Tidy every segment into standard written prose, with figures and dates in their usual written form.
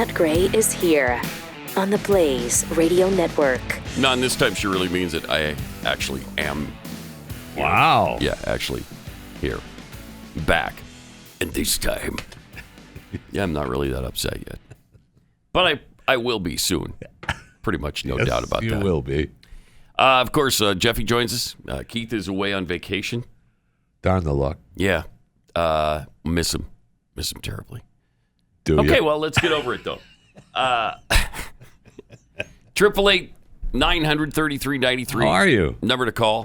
Matt Gray is here on the Blaze Radio Network. No, and this time she really means it. I actually am here. Wow. Yeah, actually here. Back. And this time, yeah, I'm not really that upset yet. But I will be soon. Pretty much no doubt about that. You will be. Of course, Jeffy joins us. Keith is away on vacation. Darn the luck. Yeah. Miss him. Miss him terribly. Okay, well, let's get over it, though. 888-900-3393. How are you? Number to call.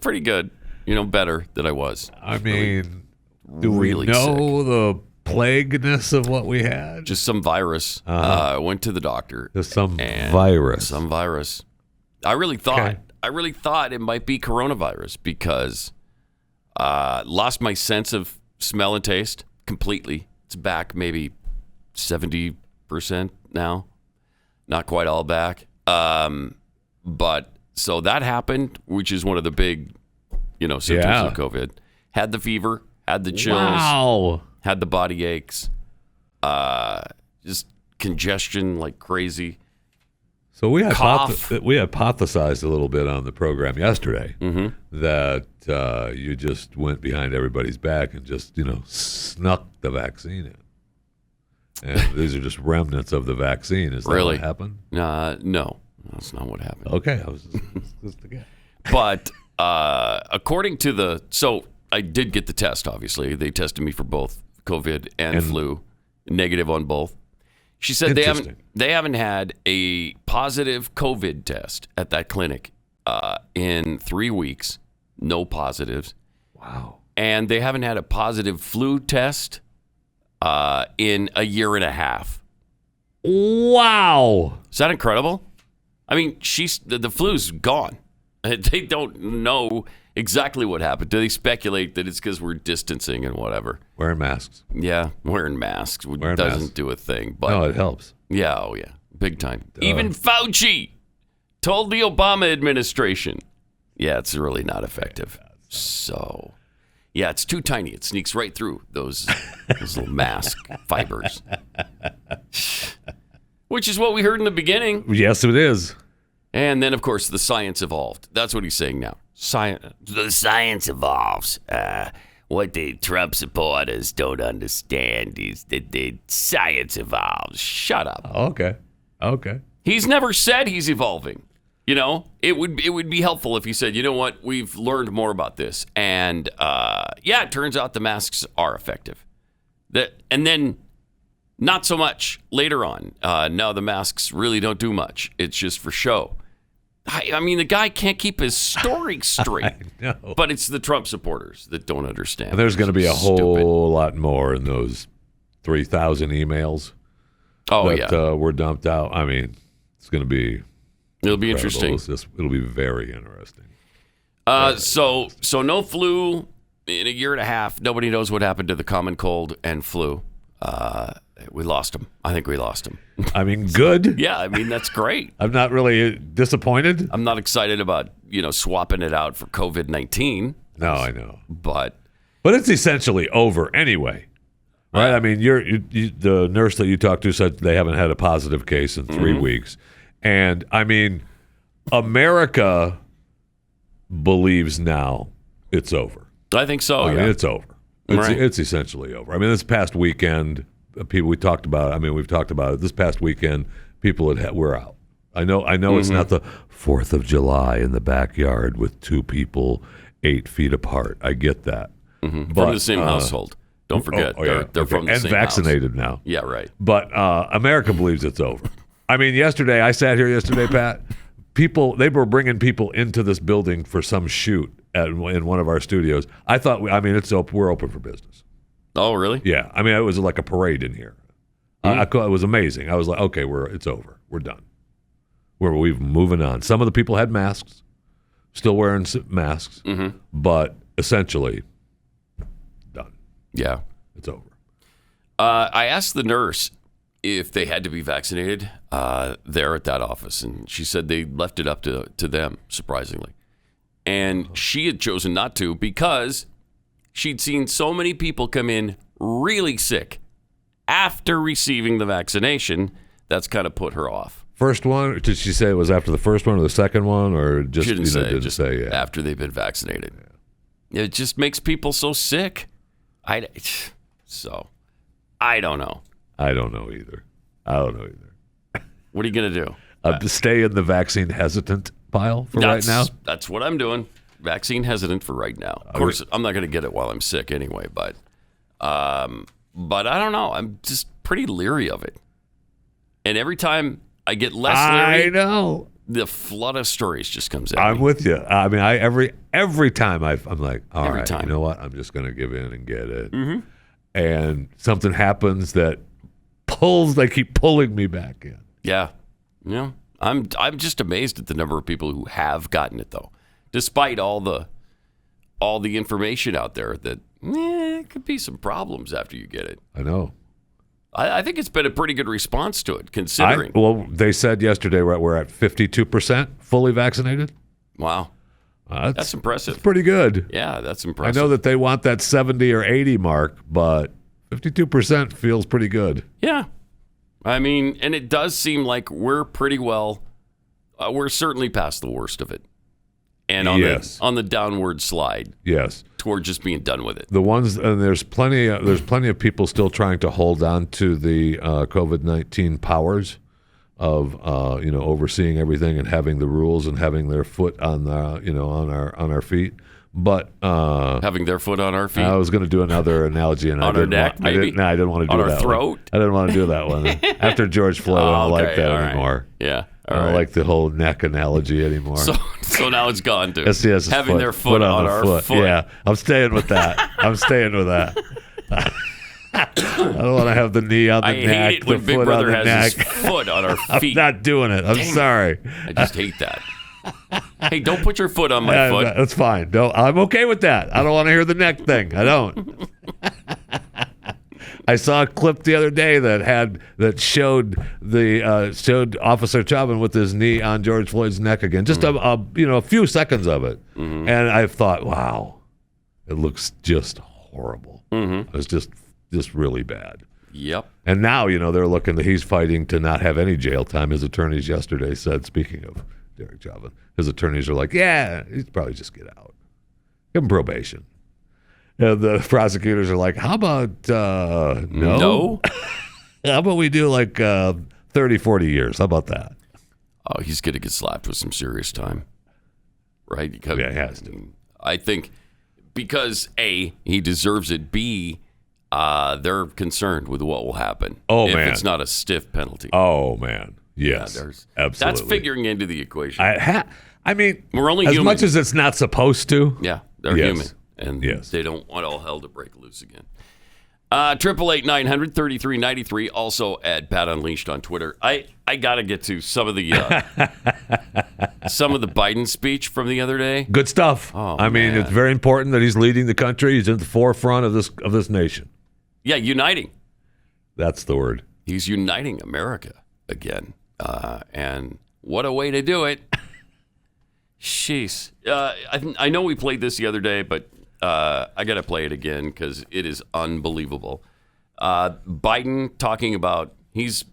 Pretty good. Better than I was. I mean, really we know sick. the plagueness of what we had? Just some virus. Went to the doctor. Just some virus. Some virus. I really thought it might be coronavirus because lost my sense of smell and taste completely. It's back maybe 70% now. Not quite all back. But so that happened, which is one of the big, symptoms of COVID. Had the fever, had the chills, had the body aches, just congestion like crazy. So we hypothesized a little bit on the program yesterday that you just went behind everybody's back and just, snuck the vaccine in. And these are just remnants of the vaccine. Is that really what happened? No, that's not what happened. Okay, I was just again. But according to so I did get the test. Obviously, they tested me for both COVID and flu, negative on both. She said they haven't had a positive COVID test at that clinic in 3 weeks. No positives. Wow. And they haven't had a positive flu test in a year and a half. Wow. Is that incredible? I mean, the flu's gone. They don't know exactly what happened. Do they speculate that it's because we're distancing and whatever? Wearing masks. Yeah, wearing masks doesn't do a thing. But no, it helps. Yeah, oh yeah, big time. Even Fauci told the Obama administration, yeah, it's really not effective. So, yeah, it's too tiny. It sneaks right through those little mask fibers. Which is what we heard in the beginning. Yes, it is. And then, of course, the science evolved. That's what he's saying now. The science evolves. What the Trump supporters don't understand is that the science evolves. Shut up. Okay. He's never said he's evolving. It would be helpful if he said, you know what, we've learned more about this. And, it turns out the masks are effective. And then not so much later on. No, the masks really don't do much. It's just for show. I mean, the guy can't keep his story straight. I know. But it's the Trump supporters that don't understand. And there's going to be a whole lot more in those 3,000 emails that were dumped out. I mean, it's going to be It'll be interesting. It'll be very interesting. So no flu in a year and a half. Nobody knows what happened to the common cold and flu. We lost him. I think we lost him. I mean, good. Yeah, I mean, that's great. I'm not really disappointed. I'm not excited about, swapping it out for COVID-19. No, I know. But it's essentially over anyway. Right? I mean, the nurse that you talked to said they haven't had a positive case in 3 weeks. And, I mean, America believes now it's over. I think so, I mean, it's over. Right. It's essentially over. I mean, this past weekend, we've talked about it. This past weekend, people were out. I know it's not the 4th of July in the backyard with 2 people 8 feet apart. I get that. But, from the same household. Don't forget. They're from the same vaccinated house. now. Yeah, right. But America believes it's over. I mean, I sat here yesterday, Pat. They were bringing people into this building for some shoot in one of our studios. I thought, it's open. We're open for business. Oh, really? Yeah. I mean, it was like a parade in here. It was amazing. I was like, okay, it's over. We're done. We're moving on. Some of the people had masks, still wearing masks, but essentially done. Yeah. It's over. I asked the nurse if they had to be vaccinated there at that office, and she said they left it up to them, surprisingly. And she had chosen not to because she'd seen so many people come in really sick after receiving the vaccination. That's kind of put her off. First one? Did she say it was after the first one or the second one, or just she didn't say yeah. After they've been vaccinated? Yeah. It just makes people so sick. I don't know. I don't know either. What are you gonna do? Stay in the vaccine hesitant pile for right now. That's what I'm doing. Vaccine hesitant for right now. Of course, I'm not going to get it while I'm sick anyway. But I don't know. I'm just pretty leery of it. And every time I get less leery, I know the flood of stories just comes out. I'm with you. I mean, every time I'm like, all Every right, time. you know what? I'm just going to give in and get it. Mm-hmm. And something happens that they keep pulling me back in. Yeah. I'm just amazed at the number of people who have gotten it, though, despite all the information out there that it could be some problems after you get it. I know. I think it's been a pretty good response to it, considering. Well, they said yesterday we're at 52% fully vaccinated. Wow. That's impressive. It's pretty good. Yeah, that's impressive. I know that they want that 70 or 80 mark, but 52% feels pretty good. Yeah. I mean, and it does seem like we're pretty well, we're certainly past the worst of it. And on the downward slide. Yes. Toward just being done with it. The ones, and there's plenty of people still trying to hold on to the COVID-19 powers of overseeing everything and having the rules and having their foot on on our feet. But having their foot on our feet. I was going to do another analogy, and on our neck, maybe. I didn't want to do that. On our throat. I didn't want to do that one. After George Floyd, I don't like that anymore. Yeah. I don't like the whole neck analogy anymore. So now it's gone too. Yes, having their foot on our foot. Yeah, I'm staying with that. I don't want to have the knee on the neck. I hate it when Big Brother has his foot on our feet. I'm not doing it. I'm sorry. I just hate that. Hey, don't put your foot on my foot. That's fine. No, I'm okay with that. I don't want to hear the neck thing. I don't. I saw a clip the other day that showed Officer Chauvin with his knee on George Floyd's neck again. Just a few seconds of it, and I thought, wow, it looks just horrible. It was just really bad. Yep. And now they're looking that he's fighting to not have any jail time. His attorneys yesterday said, speaking of Derek Chauvin, his attorneys are like, yeah, he'd probably just get out, give him probation. And the prosecutors are like, how about no? How about we do like 30, 40 years? How about that? Oh, he's going to get slapped with some serious time, right? Because, yeah, he has to. I think because A, he deserves it. B, they're concerned with what will happen if it's not a stiff penalty. Oh, man. Yes, absolutely. That's figuring into the equation. I mean, we're only as human. Much as it's not supposed to. Yeah, they're human. And they don't want all hell to break loose again. 888-900-3393. Also at Pat Unleashed on Twitter. I got to get to some of the Biden speech from the other day. Good stuff. Oh, I mean, it's very important that he's leading the country. He's at the forefront of this nation. Yeah, uniting. That's the word. He's uniting America again. And what a way to do it. Jeez. I know we played this the other day, but I got to play it again because it is unbelievable. Biden talking about, he's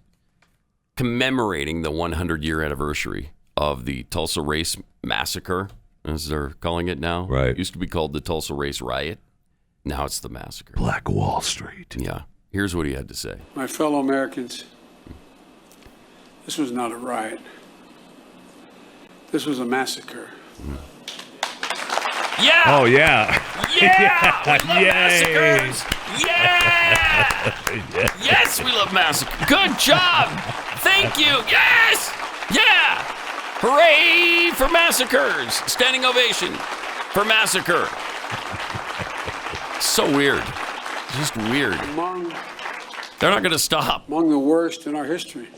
commemorating the 100-year anniversary of the Tulsa Race Massacre, as they're calling it now. Right. It used to be called the Tulsa Race Riot. Now it's the massacre. Black Wall Street. Yeah. Here's what he had to say. My fellow Americans, this was not a riot. This was a massacre. Yeah! Oh, yeah. Yeah! We love massacres! Yeah! Yes, we love massacres. Good job! Thank you! Yes! Yeah! Hooray for massacres! Standing ovation for massacre. So weird. Just weird. They're not going to stop. Among the worst in our history,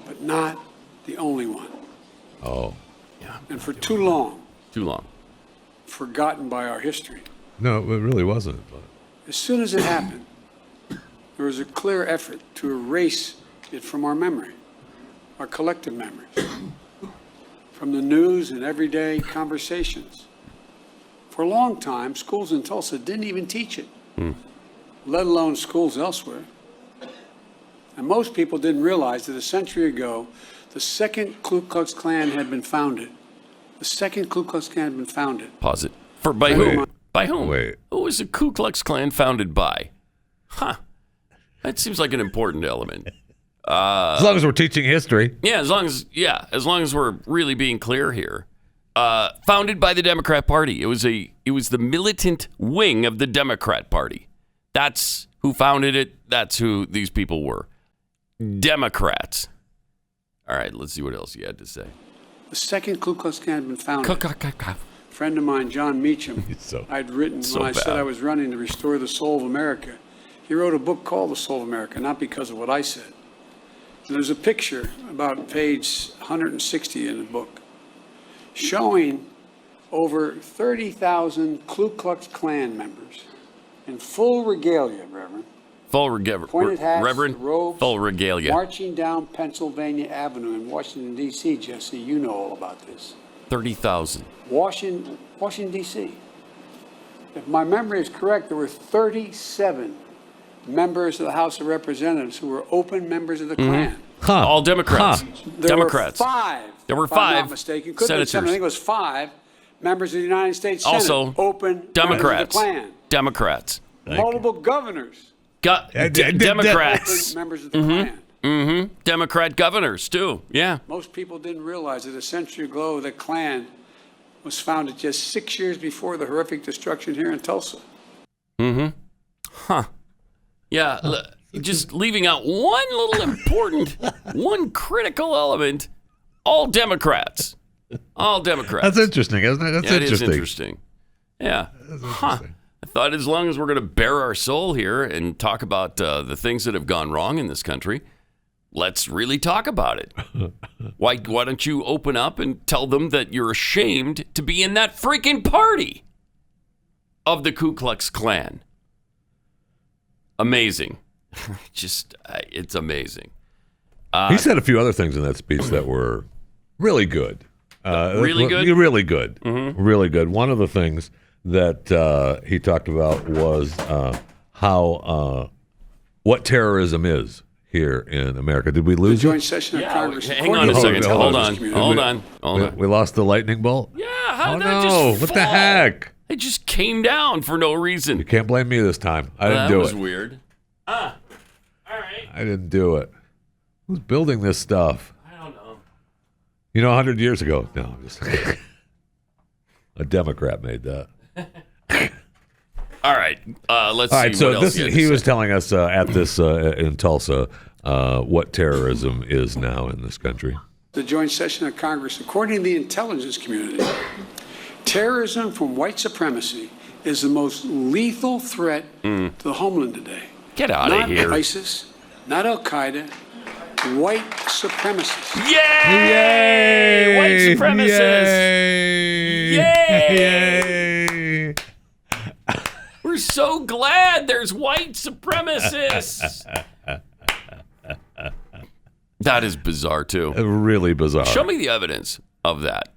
but not the only one. Oh. Yeah. And for too long, forgotten by our history. No, it really wasn't. But. As soon as it happened, there was a clear effort to erase it from our memory, our collective memories, from the news and everyday conversations. For a long time, schools in Tulsa didn't even teach it, let alone schools elsewhere. And most people didn't realize that a century ago, the second Ku Klux Klan had been founded. The second Ku Klux Klan had been founded. Pause it. By who? By whom? Wait. Who was the Ku Klux Klan founded by? Huh. That seems like an important element. As long as we're teaching history. Yeah, as long as we're really being clear here. Founded by the Democrat Party. It was the militant wing of the Democrat Party. That's who founded it. That's who these people were. Democrats. All right, let's see what else you had to say. The second Ku Klux Klan had been founded. A friend of mine, John Meacham, I'd written when I said I was running to restore the soul of America. He wrote a book called The Soul of America, not because of what I said. And there's a picture about page 160 in the book showing over 30,000 Ku Klux Klan members in full regalia, Reverend. Full regalia. Pointed hats, Reverend, robes, full regalia. Marching down Pennsylvania Avenue in Washington, D.C., Jesse. You know all about this. 30,000. Washington, D.C. If my memory is correct, there were 37 members of the House of Representatives who were open members of the Klan. Huh. All Democrats. Democrats. There were five if I'm not mistaken. Could have been senators. seven. I think it was 5 members of the United States Senate. Also, open Democrats. members of the Klan. Democrats. Multiple governors. Democrats. Open members of the Klan. Mm-hmm. Democrat governors, too. Yeah. Most people didn't realize that a century ago, the Klan was founded just 6 years before the horrific destruction here in Tulsa. Mm-hmm. Huh. Yeah, just leaving out one little important, one critical element. All Democrats. All Democrats. That's interesting, isn't it? That's It interesting. is interesting. Yeah. I thought as long as we're going to bare our soul here and talk about the things that have gone wrong in this country, let's really talk about it. Why don't you open up and tell them that you're ashamed to be in that freaking party of the Ku Klux Klan? Amazing. It's amazing. He said a few other things in that speech that were really good. Really good? Really good. Mm-hmm. Really good. One of the things that he talked about was what terrorism is here in America. Did we lose The joint session of Yeah, Congress. hang on a second. Hold on. We lost the lightning bolt? Yeah, how Oh, did that no. just What the fall? heck? It just came down for no reason. You can't blame me this time. I didn't do it. That was weird. All right. I didn't do it. Who's building this stuff? I don't know. 100 years ago. No, I'm just a Democrat made that. All right. Let's see. All right, so what else he was telling us at this in Tulsa what terrorism is now in this country. The joint session of Congress, according to the intelligence community, terrorism from white supremacy is the most lethal threat to the homeland today. Get out of here. Not ISIS, not Al-Qaeda, white supremacists. Yay! White supremacists! Yay! We're so glad there's white supremacists. That is bizarre, too. Really bizarre. Show me the evidence of that.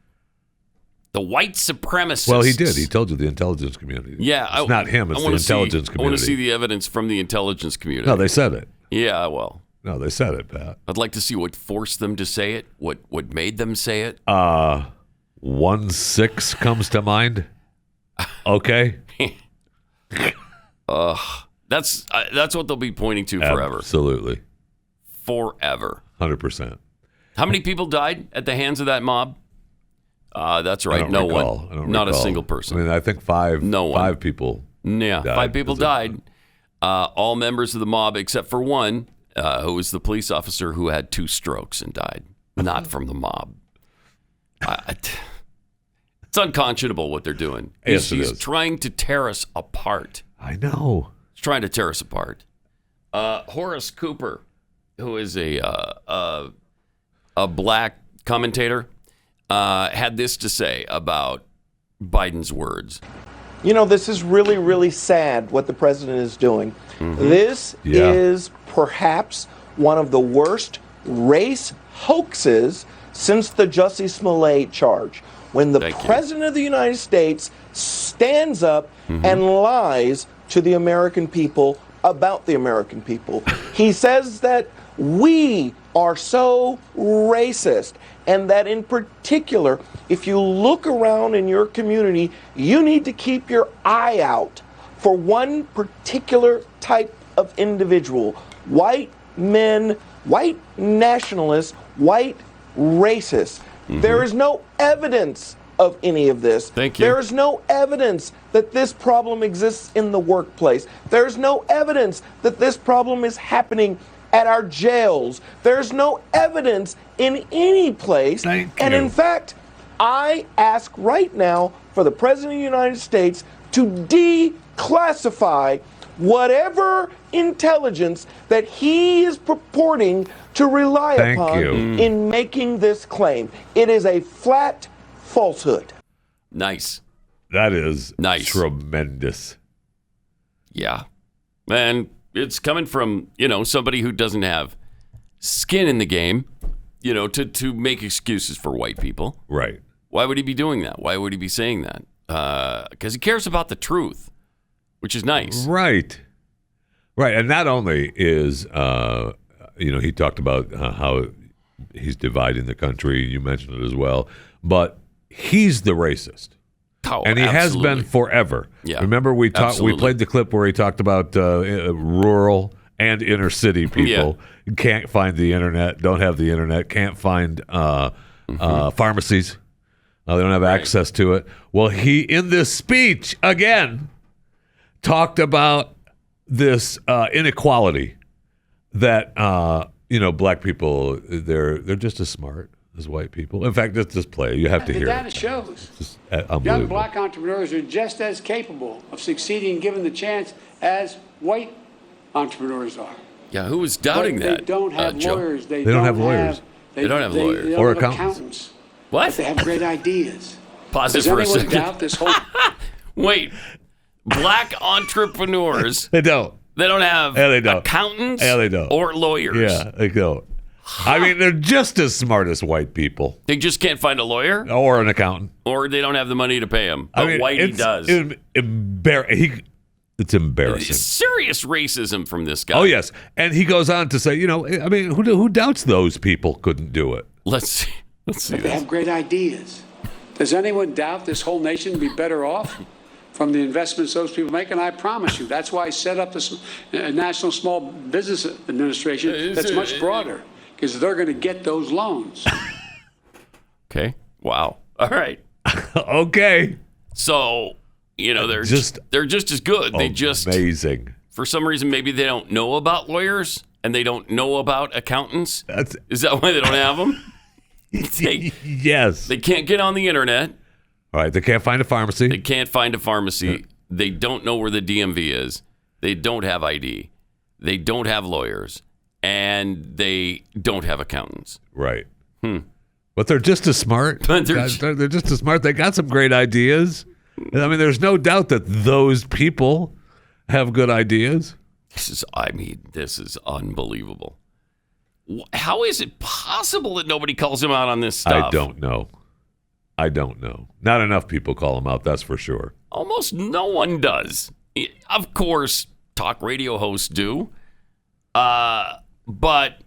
The white supremacists. Well, he did. He told you the intelligence community. Yeah. It's not him. It's the intelligence community. I want to see the evidence from the intelligence community. No, they said it. Yeah, well. No, they said it, Pat. I'd like to see what forced them to say it, what made them say it. 1-6 comes to mind. Okay. That's what they'll be pointing to forever. Absolutely. Forever. 100%. How many people died at the hands of that mob? That's right. I don't No recall. one. I don't Not recall. a single person. I mean, I think five people. Yeah, died. 5 people died. All members of the mob except for one, who was the police officer who had 2 strokes and died. Not from the mob. It's unconscionable what they're doing. Yes, it He's is. trying to tear us apart. I know. He's trying to tear us apart. Horace Cooper, who is a black commentator, had this to say about Biden's words. This is really, really sad what the president is doing. Mm-hmm. This is perhaps one of the worst race hoaxes since the Jussie Smollett charge. When the president of the United States stands up and lies to the American people about the American people. He says that we are so racist, and that in particular, if you look around in your community, you need to keep your eye out for one particular type of individual: white men, white nationalists, white racists. There is no evidence of any of this. Thank you. There is no evidence that this problem exists in the workplace. There's no evidence that this problem is happening at our jails. There's no evidence in any place. Thank and you. in fact, I ask right now for the President of the United States to declassify whatever intelligence that he is purporting to rely Thank upon you. in making this claim. It is a flat falsehood. Nice. That is Nice. tremendous. Yeah. And it's coming from, somebody who doesn't have skin in the game, to make excuses for white people. Right. Why would he be doing that? Why would he be saying that? Because he cares about the truth, which is nice. Right. Right. And not only is, he talked about how he's dividing the country. You mentioned it as well. But he's the racist. Oh, and he absolutely. has been forever. Yeah, Remember, we absolutely. played the clip where he talked about rural and inner city people can't find the internet, don't have the internet, can't find pharmacies. They don't have access to it. Well, he, in this speech, again, talked about this inequality that, black people, they're just as smart as white people. In fact, just play. You have to The hear data it. shows Just young unbelievable. black entrepreneurs are just as capable of succeeding given the chance as white entrepreneurs are. Yeah, who was doubting But that? They don't have Joe? lawyers. They don't have lawyers. They don't have lawyers. They don't Or have accountants. What? But they have great ideas. Pause it Does for a anyone second. doubt this whole? Wait. Black entrepreneurs, They don't. they don't have Yeah, they don't. accountants Yeah, they don't. or lawyers. Yeah, they don't. I mean, they're just as smart as white people They just can't find a lawyer, or an accountant. or they don't have the money to pay him. But Whitey does. It's embarrassing. Serious racism from this guy. Oh, yes. And he goes on to say, who doubts those people couldn't do it? Let's see They this. have great ideas. Does anyone doubt this whole nation would be better off from the investments those people make? And I promise you, that's why I set up this National Small Business Administration that's much broader, because they're going to get those loans. Okay. Wow. All right. Okay. So, they're Just they're just as good. They just, amazing. for some reason, maybe they don't know about lawyers and they don't know about accountants. That's Is that why they don't have them? yes. They can't get on the internet. All right. They can't find a pharmacy. They can't find a pharmacy. They don't know where the DMV is. They don't have ID. They don't have lawyers. And they don't have accountants. Right. But they're just as smart. But they're- They're just as smart. They got some great ideas. I mean, there's no doubt that those people have good ideas. This is unbelievable. How is it possible that nobody calls him out on this stuff? I don't know. Not enough people call him out, that's for sure. Almost no one does. Of course, talk radio hosts do. But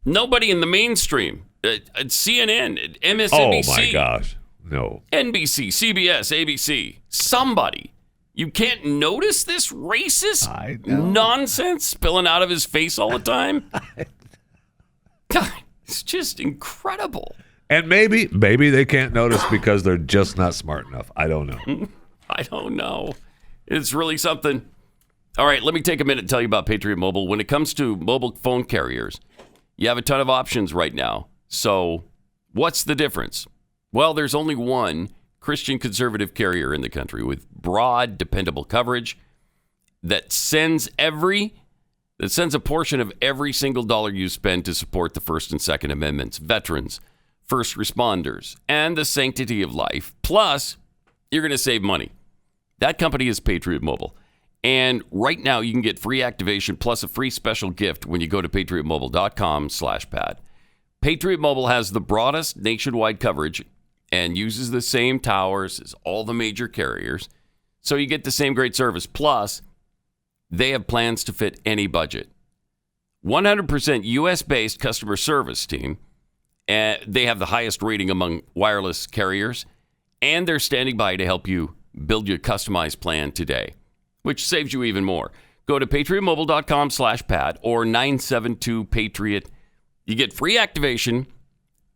nobody in the mainstream. CNN, MSNBC. Oh, my gosh. No. NBC, CBS, ABC. Somebody. You can't notice this racist I know. nonsense spilling out of his face all the time? God, it's just incredible. And maybe they can't notice because they're just not smart enough. I don't know. I don't know. It's really something. All right, let me take a minute and tell you about Patriot Mobile. When it comes to mobile phone carriers, you have a ton of options right now. So what's the difference? Well, there's only one Christian conservative carrier in the country with broad, dependable coverage that sends a portion of every single dollar you spend to support the First and Second Amendments, veterans, first responders, and the sanctity of life. Plus, you're going to save money. That company is Patriot Mobile. And right now, you can get free activation plus a free special gift when you go to patriotmobile.com/pad. Patriot Mobile has the broadest nationwide coverage and uses the same towers as all the major carriers. So you get the same great service. Plus, they have plans to fit any budget. 100% U.S.-based customer service team. And they have the highest rating among wireless carriers. And they're standing by to help you build your customized plan today, which saves you even more. Go to patriotmobile.com/Pat or 972-PATRIOT. You get free activation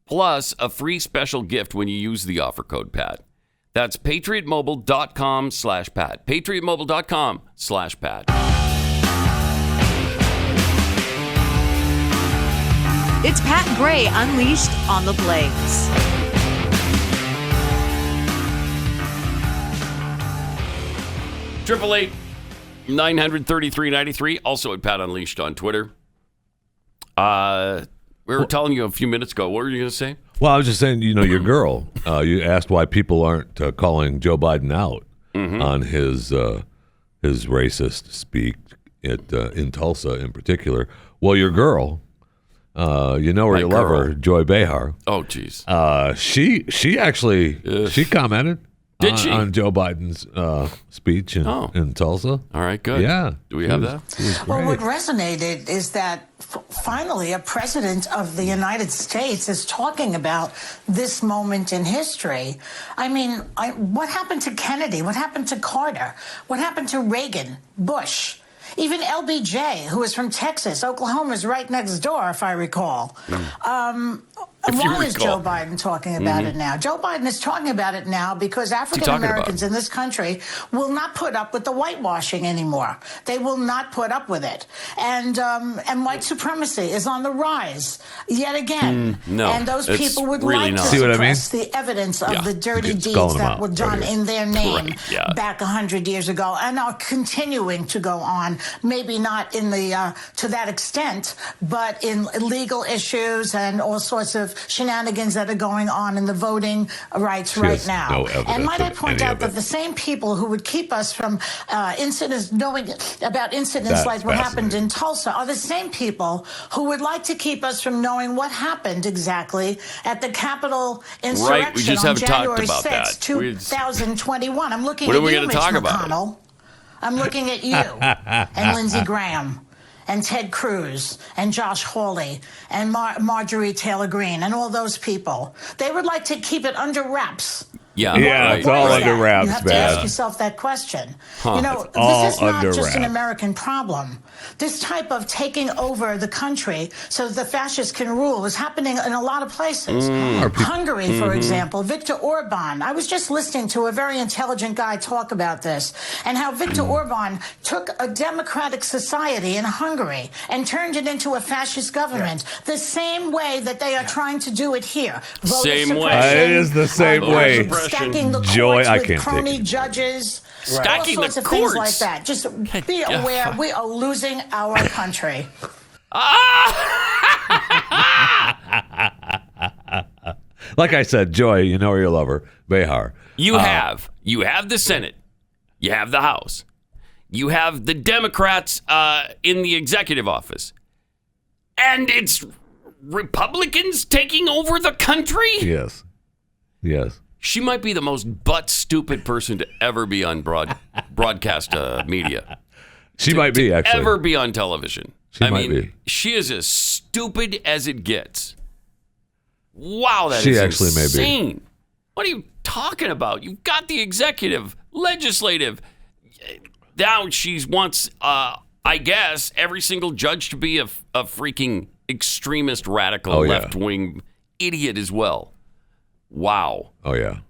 plus a free special gift when you use the offer code PAT. That's patriotmobile.com/Pat. patriotmobile.com/Pat. It's Pat Gray Unleashed on the Blaze. Triple 8-933-93. Also at Pat Unleashed on Twitter. We were telling you a few minutes ago. What were you going to say? Well, I was just saying, your girl, you asked why people aren't calling Joe Biden out on his racist speak in Tulsa in particular. Well, your girl, her, you love her, Joy Behar. Oh, geez. She actually, she commented. Did she? On Joe Biden's speech in Tulsa. All right, good. Yeah. Do we have that? Well, what resonated is that finally a president of the United States is talking about this moment in history. I mean, what happened to Kennedy? What happened to Carter? What happened to Reagan, Bush? Even LBJ, who is from Texas. Oklahoma's right next door, if I recall. Why is Joe Biden talking about it now? Joe Biden is talking about it now because African Americans in this country will not put up with the whitewashing anymore. They will not put up with it. And white supremacy is on the rise yet again. No, and those people would really like to suppress the evidence of the dirty deeds that were done in their name back 100 years ago and are continuing to go on. Maybe not in the to that extent, but in legal issues and all sorts of shenanigans that are going on in the voting rights right now. And might I point out that the same people who would keep us from incidents, knowing about incidents like what happened in Tulsa, are the same people who would like to keep us from knowing what happened exactly at the Capitol insurrection on January 6, 2021. I'm looking at you, Mitch McConnell. I'm looking at you and Lindsey Graham and Ted Cruz and Josh Hawley and Marjorie Taylor Greene and all those people. They would like to keep it under wraps. It's all under wraps, You have to ask yourself that question. This is not just an American problem. This type of taking over the country so that the fascists can rule is happening in a lot of places. Hungary, for example, Viktor Orban. I was just listening to a very intelligent guy talk about this and how Viktor Orban took a democratic society in Hungary and turned it into a fascist government the same way that they are trying to do it here. Same way. It is the same way. Stacking the Joy, courts I with can't crony take it. judges, Stacking all sorts the of things courts. like that. Just be aware, we are losing our country. Like I said, Joy, you know your lover, Behar. You have the Senate, you have the House, you have the Democrats in the executive office, and it's Republicans taking over the country. Yes. She might be the most butt-stupid person to ever be on broadcast media. She might be, actually. Ever be on television. She might be. She is as stupid as it gets. Wow, that is she actually insane. May be. What are you talking about? You've got the executive, legislative. Now she wants, I guess, every single judge to be a freaking extremist, radical, left-wing idiot as well. Wow. Oh, yeah.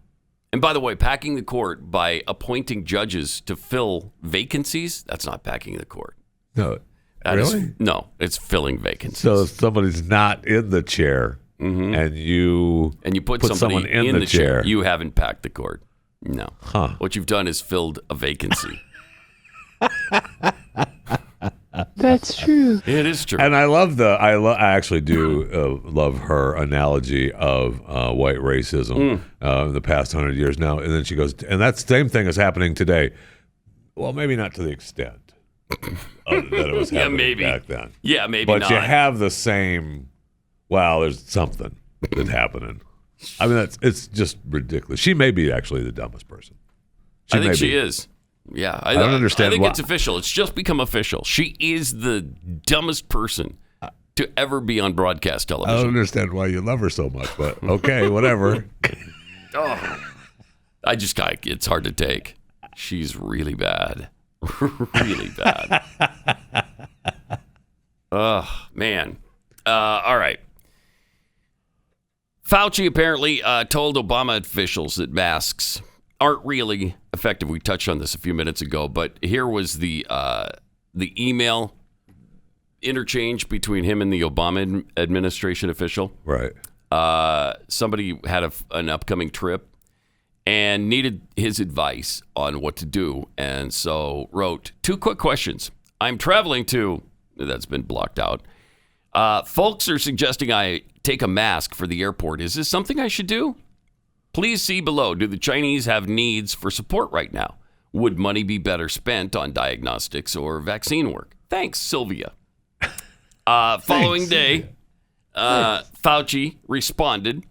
And by the way, packing the court by appointing judges to fill vacancies, that's not packing the court. No. Really? No, it's filling vacancies. So if somebody's not in the chair and you put someone in the chair, you haven't packed the court. No. What you've done is filled a vacancy. That's true. It is true. And I actually do love her analogy of white racism in the past 100 years now. And then she goes, and that same thing is happening today. Well, maybe not to the extent that it was happening back then. Yeah, maybe but not. But you have the same, there's something that's happening. I mean, it's just ridiculous. She may be actually the dumbest person. I think she is. Yeah, I don't understand. I think it's official. It's just become official. She is the dumbest person to ever be on broadcast television. I don't understand why you love her so much, but okay, whatever. It's hard to take. She's really bad. Really bad. Oh, man. All right. Fauci apparently told Obama officials that masks aren't really effective. We touched on this a few minutes ago, but here was the email interchange between him and the Obama administration official. Right. Somebody had an upcoming trip and needed his advice on what to do, and so wrote 2 quick questions. I'm traveling to... That's been blocked out. Folks are suggesting I take a mask for the airport. Is this something I should do? Please see below. Do the Chinese have needs for support right now? Would money be better spent on diagnostics or vaccine work? Thanks, Sylvia. Following day, Fauci responded,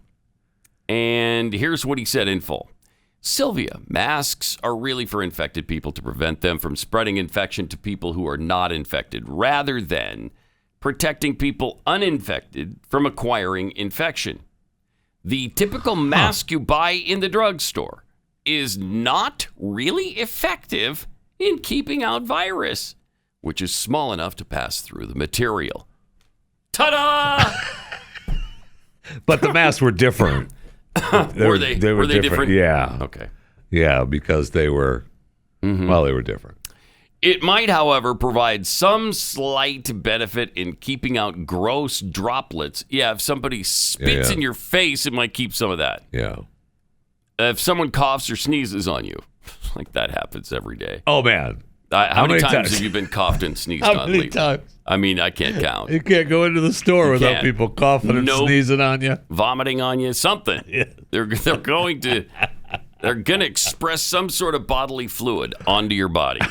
and here's what he said in full. Sylvia, masks are really for infected people to prevent them from spreading infection to people who are not infected, rather than protecting people uninfected from acquiring infection. The typical mask you buy in the drugstore is not really effective in keeping out virus, which is small enough to pass through the material. Ta-da! But the masks were different. Were they different? Yeah. Okay. Yeah, because they were, they were different. It might, however, provide some slight benefit in keeping out gross droplets. Yeah, if somebody spits in your face, it might keep some of that. Yeah. If someone coughs or sneezes on you, like that happens every day. Oh, man. How many times have you been coughed and sneezed on lately? How many times? I mean, I can't count. You can't go into the store without people coughing and sneezing on you. Vomiting on you, something. Yeah. They're going to express some sort of bodily fluid onto your body.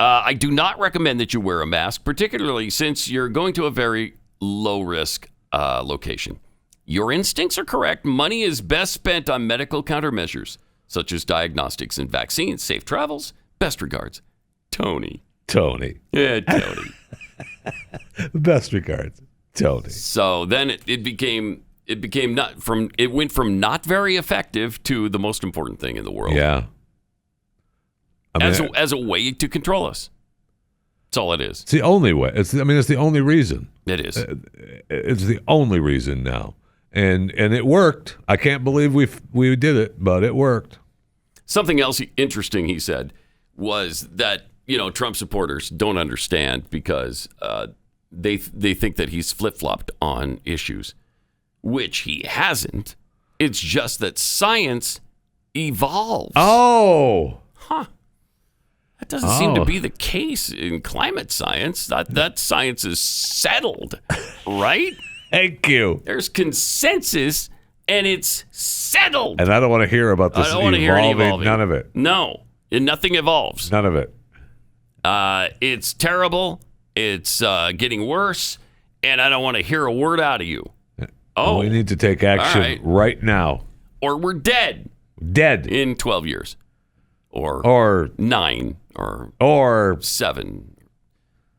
I do not recommend that you wear a mask, particularly since you're going to a very low-risk location. Your instincts are correct. Money is best spent on medical countermeasures, such as diagnostics and vaccines. Safe travels. Best regards, Tony. Yeah, Tony. Best regards, Tony. So then it went from not very effective to the most important thing in the world. Yeah. As a way to control us. That's all it is. It's the only way. It's the only reason. It is. It's the only reason now. And it worked. I can't believe we did it, but it worked. Something else interesting he said was that, Trump supporters don't understand because they think that he's flip-flopped on issues, which he hasn't. It's just that science evolves. Oh. Huh. That doesn't seem to be the case in climate science. That science is settled, right? Thank you. There's consensus, and it's settled. And I don't want to hear about this evolving. None of it. No. And nothing evolves. None of it. It's terrible. It's getting worse. And I don't want to hear a word out of you. Oh. We need to take action right now. Or we're dead. Dead. In 12 years. Or 9. Or 7.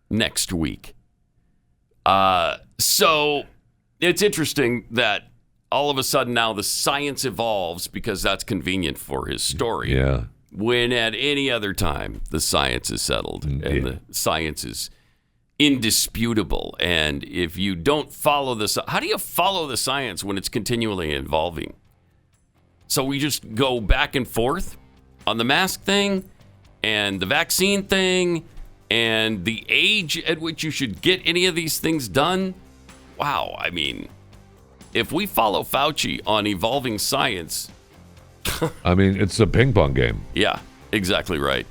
Next week. So it's interesting that all of a sudden now the science evolves because that's convenient for his story. Yeah. When at any other time the science is settled and the science is indisputable. And if you don't follow how do you follow the science when it's continually evolving? So we just go back and forth on the mask thing and the vaccine thing and the age at which you should get any of these things done. Wow. I mean, if we follow Fauci on evolving science, it's a ping pong game. Yeah, exactly right.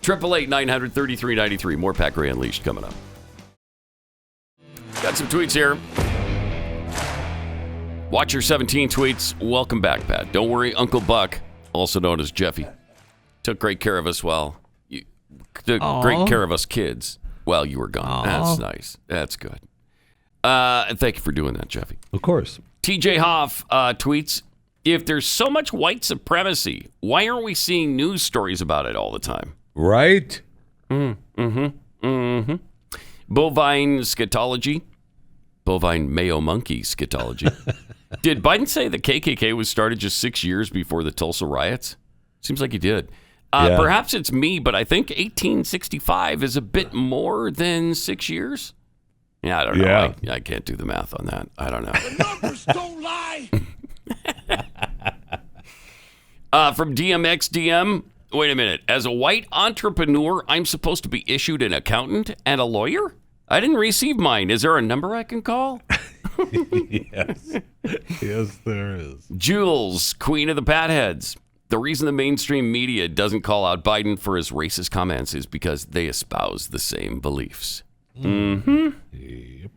888-900-3393. More Pat Gray Unleashed coming up. Got some tweets here. Watch your 17 tweets. Welcome back, Pat. Don't worry, Uncle Buck, also known as Jeffy, took great care of us great care of us kids while you were gone. That's nice. That's good. And thank you for doing that, Jeffy. Of course. TJ Hoff tweets, if there's so much white supremacy, why aren't we seeing news stories about it all the time? Right? Bovine scatology bovine mayo monkey scatology. Did Biden say the KKK was started just 6 years before the Tulsa riots? Seems like he did. Perhaps it's me, but I think 1865 is a bit more than 6 years. Yeah, I don't know. I can't do the math on that. I don't know. The numbers don't lie. From DMXDM, wait a minute. As a white entrepreneur, I'm supposed to be issued an accountant and a lawyer? I didn't receive mine. Is there a number I can call? Yes. Yes, there is. Jules, queen of the patheads. The reason the mainstream media doesn't call out Biden for his racist comments is because they espouse the same beliefs. Mm-hmm. Yep.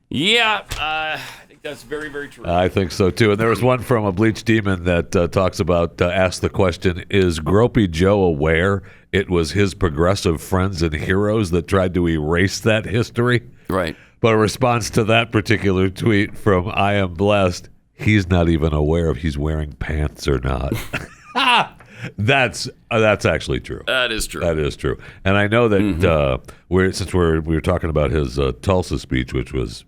Yeah, I think that's very, very true. I think so, too. And there was one from a Bleach Demon that talks about, ask the question, is Gropey Joe aware it was his progressive friends and heroes that tried to erase that history? Right. But a response to that particular tweet from I Am Blessed, he's not even aware if he's wearing pants or not. That's actually true. That is true. That is true. And I know that we were talking about his Tulsa speech, which was,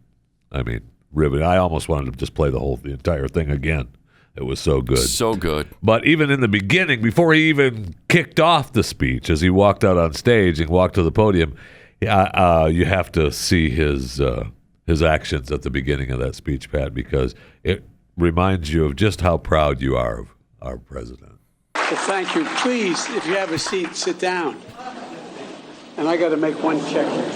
I mean, riveting. I almost wanted to just play the entire thing again. It was so good. So good. But even in the beginning, before he even kicked off the speech, as he walked out on stage and walked to the podium, you have to see his actions at the beginning of that speech, Pat, because it reminds you of just how proud you are of our president. Well, thank you. Please, if you have a seat, sit down. And I got to make one check here.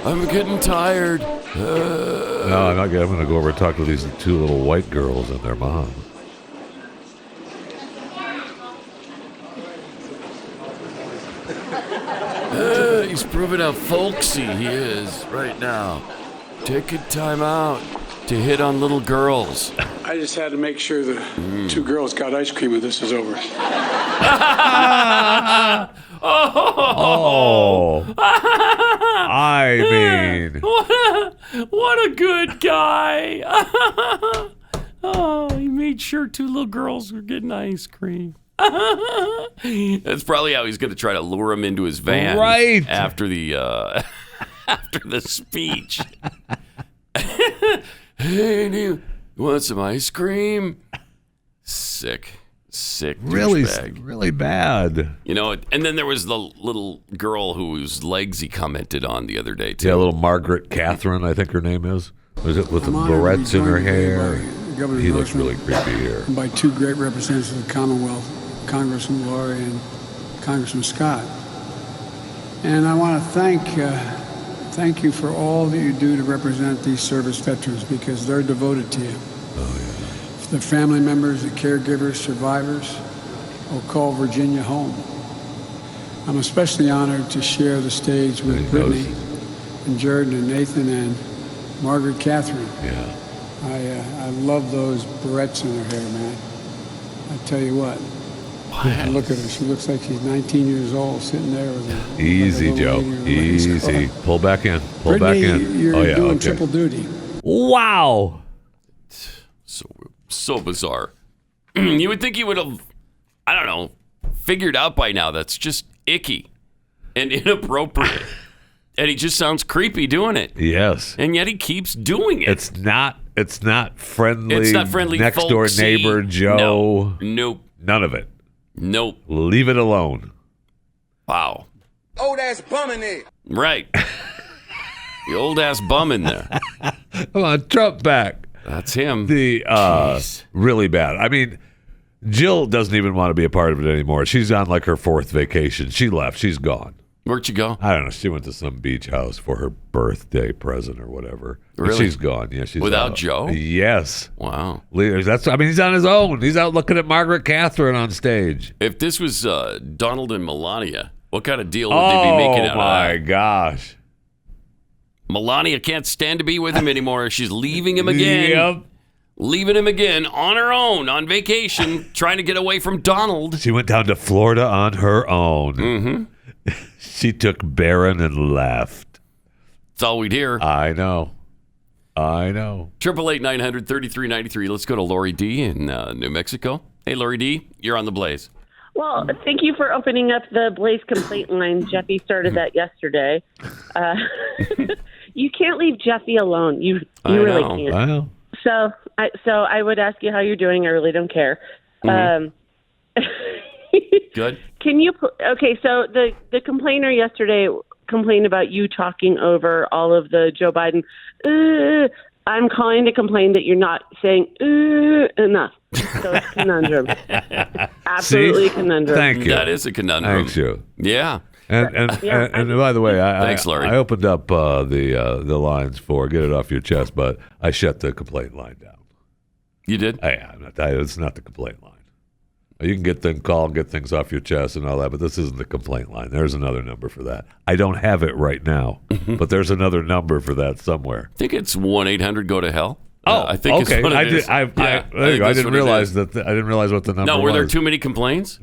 I'm getting tired. No, I'm not. I'm going to go over and talk to these two little white girls and their mom. He's proving how folksy he is right now. Taking time out to hit on little girls. I just had to make sure the two girls got ice cream when this is over. I mean, what a good guy. He made sure two little girls were getting ice cream. That's probably how he's going to try to lure them into his van right after the after the speech. Hey, you want some ice cream? Sick really bad. You know, and then there was the little girl whose legs he commented on the other day too. Yeah, little Margaret Catherine, I think her name is. Was it with the barrettes in her hair? He looks really creepy here. By two great representatives of the Commonwealth, Congressman Laurie and Congressman Scott. And I want to thank you for all that you do to represent these service veterans, because they're devoted to you. Oh, yeah. The family members, the caregivers, survivors will call Virginia home. I'm especially honored to share the stage with Brittany and Jordan and Nathan and Margaret Catherine. Yeah. I love those barrettes in her hair, man. I tell you what. Look at her. She looks like she's 19 years old, sitting there with her. Easy, Joe. Easy. Pull back in. Pull Brittany, back in. You're doing triple duty. Wow. So bizarre. You would think he would have, I don't know, figured out by now that's just icky and inappropriate. And he just sounds creepy doing it. Yes. And yet he keeps doing it. It's not friendly. It's not friendly. Next folksy. door neighbor Joe. No. Nope. None of it. Nope. Leave it alone. Wow. Old ass bum in there. Right. The old ass bum in there. Come on, Trump back. That's him. Really bad. I mean, Jill doesn't even want to be a part of it anymore. She's on like her fourth vacation. She left. She's gone. Where'd you go? I don't know. She went to some beach house for her birthday present or whatever. Really? But she's gone. Yeah, she's without out. Joe? Yes. Wow. He's on his own. He's out looking at Margaret Catherine on stage. If this was Donald and Melania, what kind of deal would they be making out of that? Oh my gosh. Melania can't stand to be with him anymore. She's leaving him again. Yep. Leaving him again on her own, on vacation, trying to get away from Donald. She went down to Florida on her own. Mm-hmm. She took Barron and left. That's all we'd hear. I know. 888-900-3393. Let's go to Lori D in New Mexico. Hey, Lori D, you're on the Blaze. Well, thank you for opening up the Blaze complaint line. Jeffy started that yesterday. You can't leave Jeffy alone. You really can't. I know. So I would ask you how you're doing. I really don't care. Mm-hmm. Good. Can you? Okay. So the complainer yesterday complained about you talking over all of the Joe Biden. I'm calling to complain that you're not saying enough. So it's a conundrum. Absolutely a conundrum. Thank you. That is a conundrum. Thanks you. Yeah. And by the way, thanks, Larry. I opened up the lines for get it off your chest, but I shut the complaint line down. You did? It's not the complaint line. You can get things off your chest and all that, but this isn't the complaint line. There's another number for that. I don't have it right now, but there's another number for that somewhere. I think it's 1-800-GO-TO-HELL. I think okay. I didn't realize what the number was. No, were there too many complaints?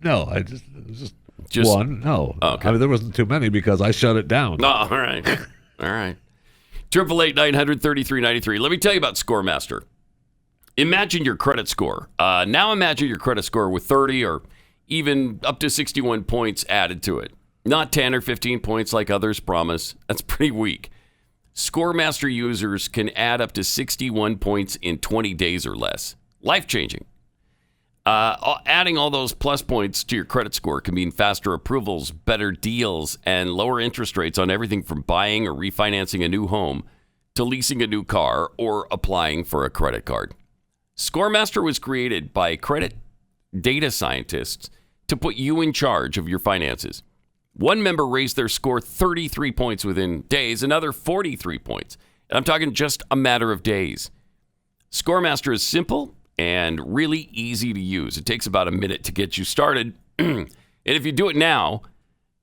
No, it was just one. No, okay. I mean, there wasn't too many because I shut it down. No, all right. 888-900-3393. Let me tell you about ScoreMaster. Imagine your credit score. Now imagine your credit score with 30 or even up to 61 points added to it. Not 10 or 15 points like others promise. That's pretty weak. ScoreMaster users can add up to 61 points in 20 days or less. Life-changing. Adding all those plus points to your credit score can mean faster approvals, better deals, and lower interest rates on everything from buying or refinancing a new home to leasing a new car or applying for a credit card. ScoreMaster was created by credit data scientists to put you in charge of your finances. One member raised their score 33 points within days, another 43 points. And I'm talking just a matter of days. ScoreMaster is simple and really easy to use. It takes about a minute to get you started. And if you do it now,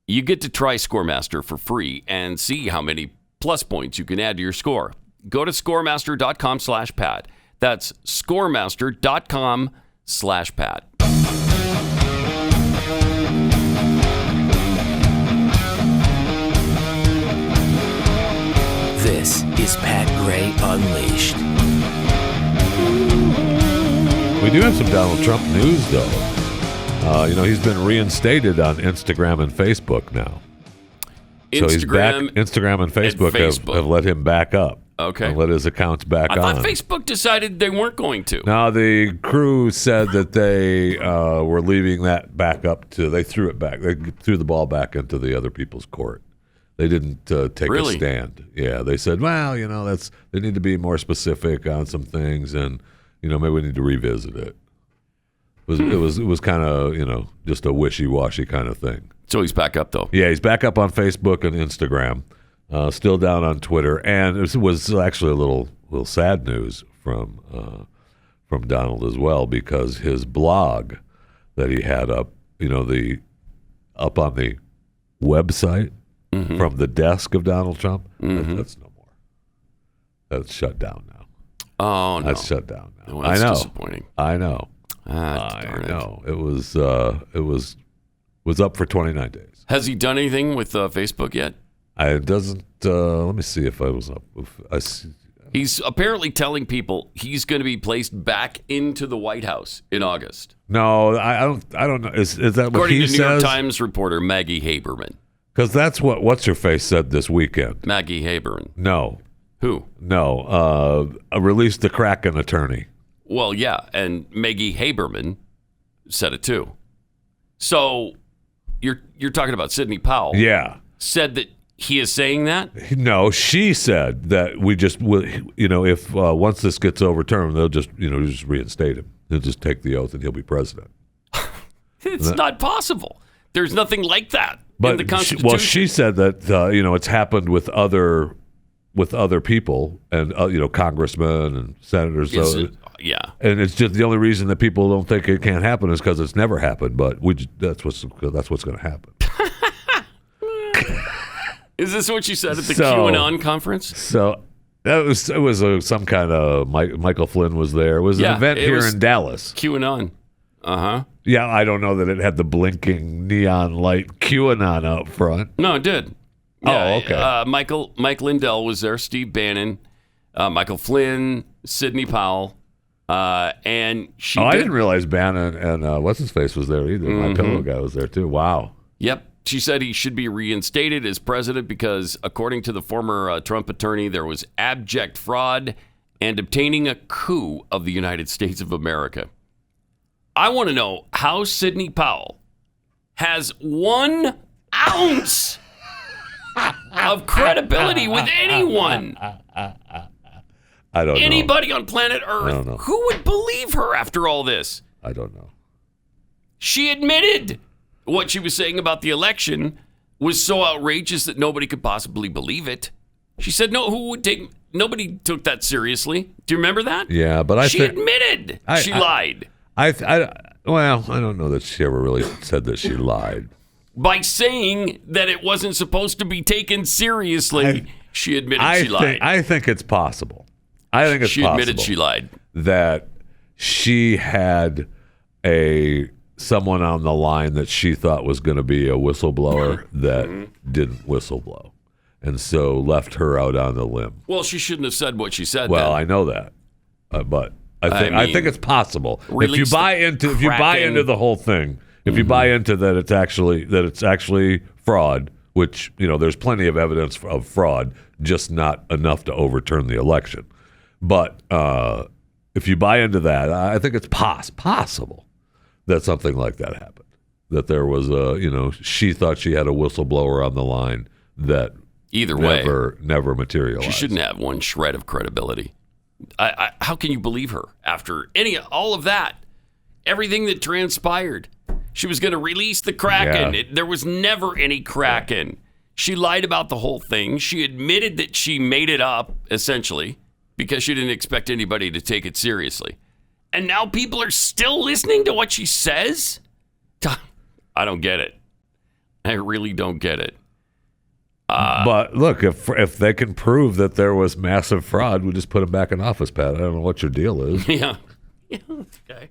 you get to try ScoreMaster for free and see how many plus points you can add to your score. Go to scoremaster.com/Pat. That's scoremaster.com/Pat. This is Pat Gray Unleashed. We do have some Donald Trump news, though. He's been reinstated on Instagram and Facebook now. So he's back. Instagram and Facebook have let him back up. Okay. And let his accounts back on. I thought Facebook decided they weren't going to. No, the crew said that they were leaving that back up to. They threw it back. They threw the ball back into the other people's court. They didn't take a stand. Yeah, they said, well, they need to be more specific on some things, and maybe we need to revisit it. It was kind of just a wishy-washy kind of thing. So he's back up though. Yeah, he's back up on Facebook and Instagram. Still down on Twitter, and it was actually a little sad news from Donald as well, because his blog that he had up, up on the website from the desk of Donald Trump, that's no more. That's shut down now. Oh no, that's shut down now. Well, that's I know. Disappointing. I know. I know. It was up for 29 days. Has he done anything with Facebook yet? It doesn't. Let me see if I was up. He's apparently telling people he's going to be placed back into the White House in August. No, I don't know. Is that what According he to says? New York Times reporter Maggie Haberman. Because that's what What's-Her-Face said this weekend. Maggie Haberman. No. Who? No. Released the Kraken attorney. Well, yeah, and Maggie Haberman said it too. So you're talking about Sidney Powell. Yeah. Said that he is saying that? No, she said that we just will, if once this gets overturned, they'll just reinstate him. He'll just take the oath and he'll be president. It's not possible. There's nothing like that in the Constitution. She said that it's happened with other people and congressmen and senators. Yeah, and it's just the only reason that people don't think it can't happen is because it's never happened. But that's what's going to happen. Is this what you said at the QAnon conference? So it was some kind of Michael Flynn was there. It was an event here in Dallas. QAnon. Yeah, I don't know that it had the blinking neon light QAnon up front. No, it did. Yeah, okay. Mike Lindell was there. Steve Bannon, Michael Flynn, Sidney Powell. And she I didn't realize Bannon and what's his face was there either. My pillow guy was there too. Wow. Yep. She said he should be reinstated as president because, according to the former Trump attorney, there was abject fraud and obtaining a coup of the United States of America. I want to know how Sidney Powell has 1 ounce of credibility with anyone. I don't know. Anybody on planet Earth. Who would believe her after all this? I don't know. She admitted what she was saying about the election was so outrageous that nobody could possibly believe it. She said, nobody took that seriously. Do you remember that? Yeah, but she admitted she lied. I don't know that she ever really said that she lied. By saying that it wasn't supposed to be taken seriously, she admitted she lied. I think it's possible. She admitted she lied. That she had someone on the line that she thought was going to be a whistleblower that didn't whistleblow, and so left her out on the limb. Well, she shouldn't have said what she said. Well, I know that, but I think it's possible. If you buy into the whole thing, if you buy into that it's actually fraud, which there's plenty of evidence of fraud, just not enough to overturn the election. But if you buy into that, I think it's possible that something like that happened. That there was she thought she had a whistleblower on the line that never materialized. She shouldn't have one shred of credibility. How can you believe her after all of that? Everything that transpired. She was going to release the Kraken. Yeah. There was never any Kraken. She lied about the whole thing. She admitted that she made it up, essentially, because she didn't expect anybody to take it seriously. And now people are still listening to what she says? I don't get it. I really don't get it. But look, if they can prove that there was massive fraud, we'll just put them back in office, Pat. I don't know what your deal is. Yeah. Okay.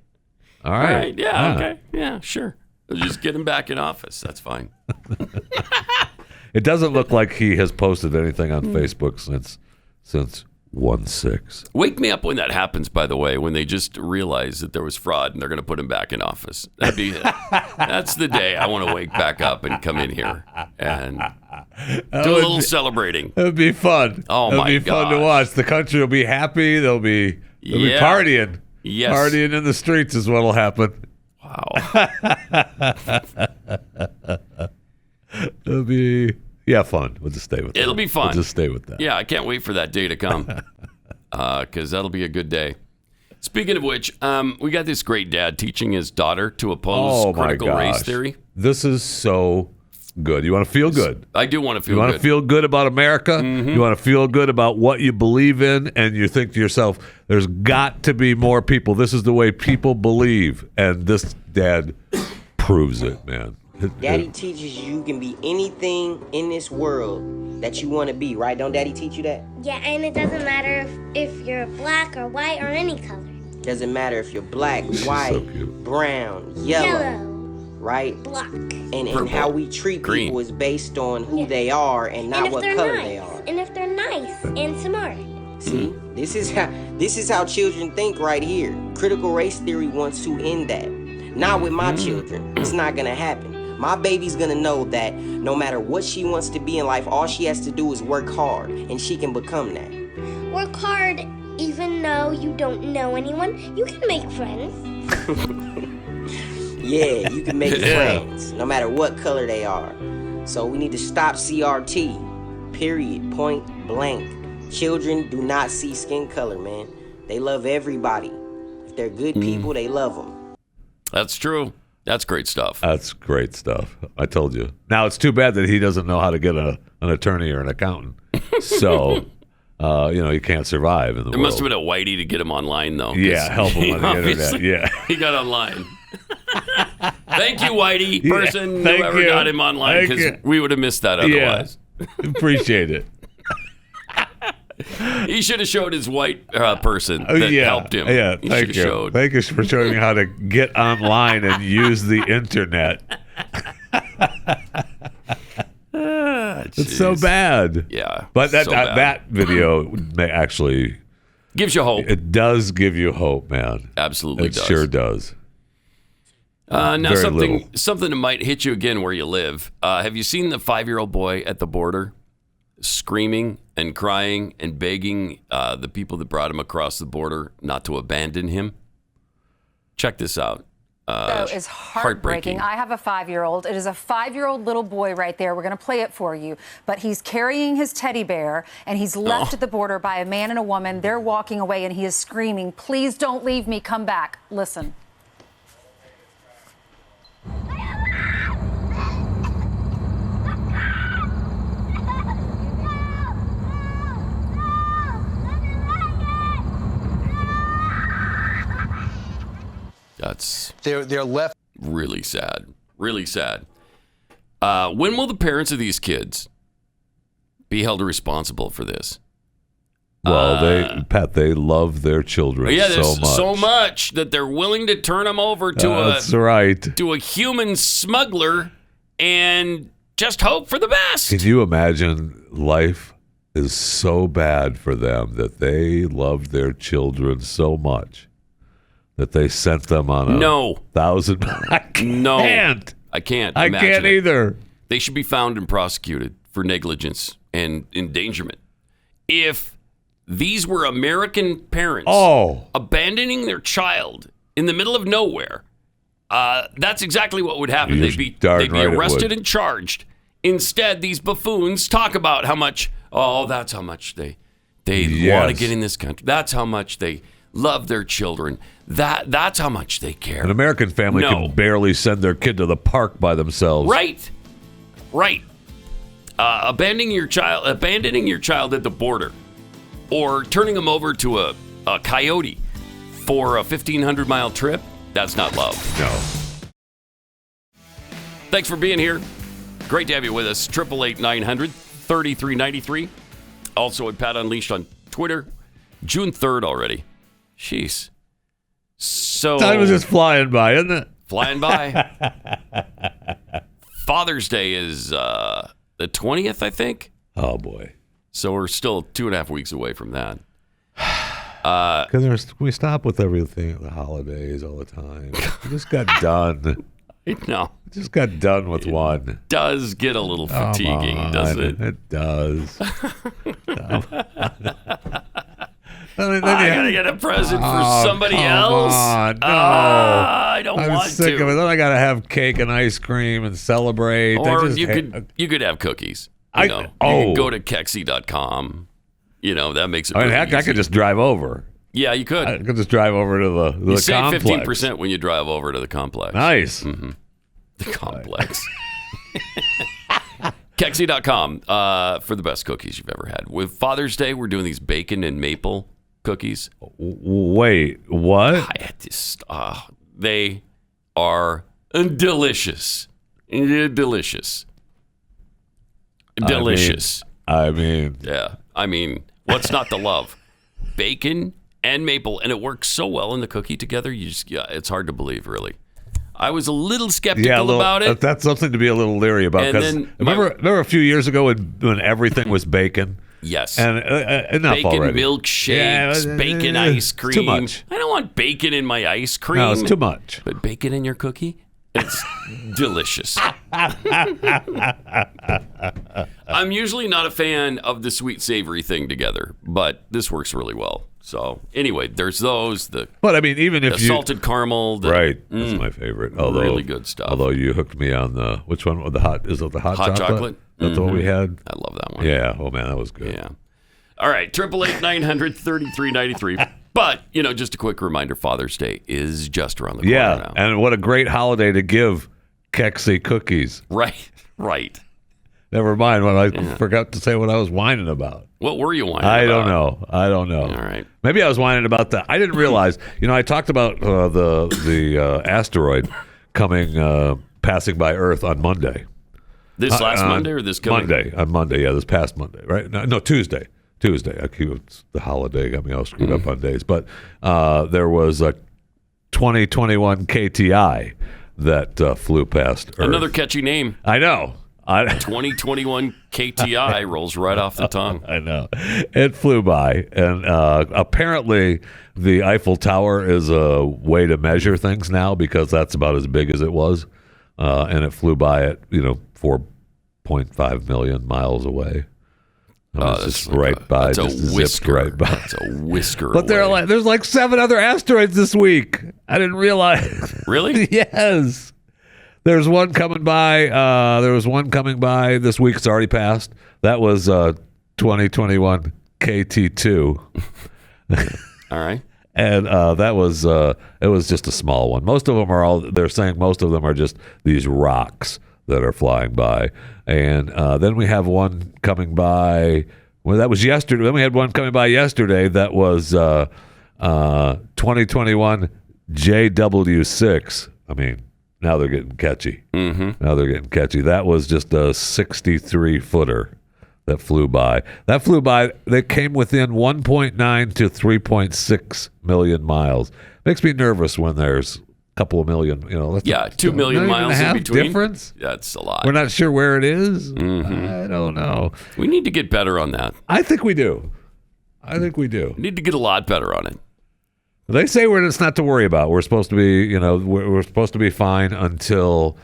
All right. Yeah. Okay. Yeah. Sure. We'll just get him back in office. That's fine. It doesn't look like he has posted anything on Facebook since 1/6. Wake me up when that happens, by the way, when they just realize that there was fraud and they're going to put him back in office. That's the day I want to wake back up and come in here and do a little celebrating. It would be fun. Oh, my God. It would be fun to watch. The country will be happy. They'll be partying. Yes. Partying in the streets is what will happen. Wow. It'll be fun. We'll just stay with that. It'll be fun. We'll just stay with that. Yeah, I can't wait for that day to come because that'll be a good day. Speaking of which, we got this great dad teaching his daughter to oppose critical race theory. This is so good. You want to feel good. I do want to feel good. You want to feel good about America. Mm-hmm. You want to feel good about what you believe in, and you think to yourself, there's got to be more people. This is the way people believe, and this dad proves it, man. Daddy teaches you can be anything in this world that you want to be, right? Don't Daddy teach you that? Yeah, and it doesn't matter if you're black or white or any color. Doesn't matter if you're black, white, brown, yellow, right? Black. And how we treat people is based on who they are and not what color they are. And if they're nice and smart. See, this is how children think right here. Critical race theory wants to end that. Not with my children. It's not gonna happen. My baby's gonna know that no matter what she wants to be in life, all she has to do is work hard, and she can become that. Work hard, even though you don't know anyone. You can make friends. Yeah, you can make friends, no matter what color they are. So we need to stop CRT, period, point blank. Children do not see skin color, man. They love everybody. If they're good people, they love them. That's true. That's great stuff. That's great stuff. I told you. Now, it's too bad that he doesn't know how to get an attorney or an accountant. So, he can't survive in the world. There must have been a Whitey to get him online, though. Yeah, help him on the internet. Yeah. He got online. Thank you, Whitey person, whoever got him online, because we would have missed that otherwise. Yeah. Appreciate it. He should have showed his white person that helped him. Yeah, thank you. Thank you for showing me how to get online and use the internet. It's so bad. Yeah, but that video may actually Gives you hope. It does give you hope, man. Absolutely it does. Sure does. Now, something that might hit you again where you live. Have you seen the 5-year-old boy at the border screaming and crying and begging the people that brought him across the border not to abandon him? Check this out. Is heartbreaking. I have a 5-year-old. It is a 5-year-old little boy right there. We're going to play it for you. But he's carrying his teddy bear, and he's left at the border by a man and a woman. They're walking away, and he is screaming, "Please don't leave me. Come back." Listen. They're left. Really sad. Really sad. When will the parents of these kids be held responsible for this? Well, they love their children so much that they're willing to turn them over to to a human smuggler and just hope for the best. Can you imagine? Life is so bad for them that they loved their children so much that they sent them on a 1,000. I can't. I can't. I can't either. They should be found and prosecuted for negligence and endangerment. If these were American parents abandoning their child in the middle of nowhere, that's exactly what would happen. They'd be arrested and charged. Instead, these buffoons talk about how much, that's how much they want to get in this country. That's how much they love their children. That's how much they care. An American family can barely send their kid to the park by themselves. Right. Abandoning your child at the border, or turning them over to a coyote for a 1,500-mile trip. That's not love. No. Thanks for being here. Great to have you with us. 888-900-3393. Also at Pat Unleashed on Twitter. June 3rd already. Jeez. So time was just flying by, isn't it? Flying by. Father's Day is the 20th, I think. Oh, boy. So we're still 2.5 weeks away from that. Because we stop with everything at the holidays all the time. We just got done. I know. Just got done with one. It does get a little fatiguing, doesn't it? It does. I gotta get a present for somebody else. No. I don't want to. I'm sick of it. Then I gotta have cake and ice cream and celebrate. Or you could have cookies. You can go to Keksi.com. That makes it. Heck, I could just drive over. Yeah, you could. I could just drive over to the you complex. Save 15% when you drive over to the complex. Nice. Mm-hmm. The complex. Keksi.com for the best cookies you've ever had. With Father's Day, we're doing these bacon and maple cookies. Wait, what? They are delicious. Delicious. Yeah. What's not to love? Bacon and maple, and it works so well in the cookie together. It's hard to believe, really. I was a little skeptical about it. That's something to be a little leery about. Because remember a few years ago when everything was bacon? Yes. And enough bacon already. Milkshakes, bacon ice cream. Too much. I don't want bacon in my ice cream. No, it's too much. But bacon in your cookie? It's delicious. I'm usually not a fan of the sweet savory thing together, but this works really well. So anyway, there's those. Even if salted caramel. That's my favorite. Really good stuff. Although you hooked me on which one? The hot chocolate? That's what we had. I love that one. Yeah. Oh man, that was good. Yeah. All right. 888-900-3393. But, just a quick reminder, Father's Day is just around the corner now. And what a great holiday to give Keksi cookies. Right. Never mind when I forgot to say what I was whining about. What were you whining about? I don't know. All right. Maybe I was whining about that. I didn't realize. I talked about the asteroid passing by Earth on Monday. This last Monday or this coming? Monday. On Monday, this past Monday, right? No, Tuesday. It's the holiday got me all screwed up on days. But there was a 2021 KTI that flew past Earth. Another catchy name. I know. 2021 KTI rolls right off the tongue. I know. It flew by. And apparently the Eiffel Tower is a way to measure things now because that's about as big as it was. And it flew by at, 4.5 million miles away. It's just right by. That's just a whisker. Zipped right by. That's a whisker. But there's like 7 other asteroids this week. I didn't realize. Really? Yes. There's one coming by. There was one coming by this week. It's already passed. That was 2021 KT2. All right. And that was it was just a small one. Most of them they're saying most of them are just these rocks that are flying by. And then we have one coming by. Well, that was yesterday. Then we had one coming by yesterday. That was 2021 JW6. I mean, now they're getting catchy. Mm-hmm. Now they're getting catchy. That was just a 63-footer that flew by. That flew by. They came within 1.9 to 3.6 million miles. Makes me nervous when there's a couple of million. 2 million miles in between. Difference. That's a lot. We're not sure where it is. Mm-hmm. I don't know. We need to get better on that. I think we do. We need to get a lot better on it. They say it's not to worry about. We're supposed to be, we're supposed to be fine until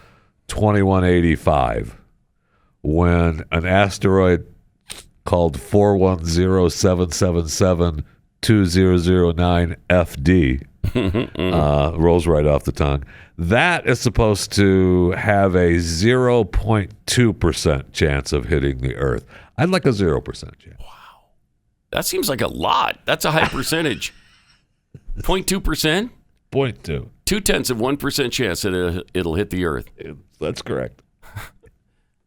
2185, when an asteroid called 4107772009 FD rolls right off the tongue. That is supposed to have a 0.2% chance of hitting the Earth. I'd like a 0% chance. Wow, that seems like a lot. That's a high percentage. 0.2%? 0.2. 0.2% chance that it'll hit the Earth. That's correct.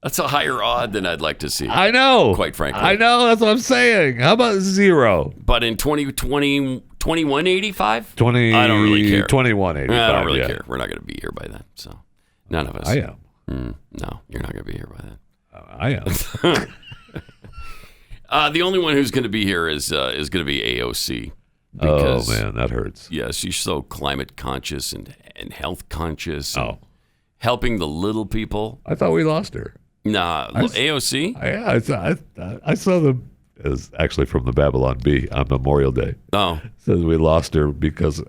That's a higher odd than I'd like to see. I know. Quite frankly. I know. That's what I'm saying. How about 0? But in 2185? I don't really care. 2185. I don't really care. We're not going to be here by then. So none of us. I am. No, you're not going to be here by then. I am. The only one who's going to be here is going to be AOC. Because, oh, man, that hurts. Yeah, she's so climate conscious and health conscious. And helping the little people. I thought we lost her. Nah, AOC? I saw them. It was actually from the Babylon Bee on Memorial Day. Oh. Says we lost her because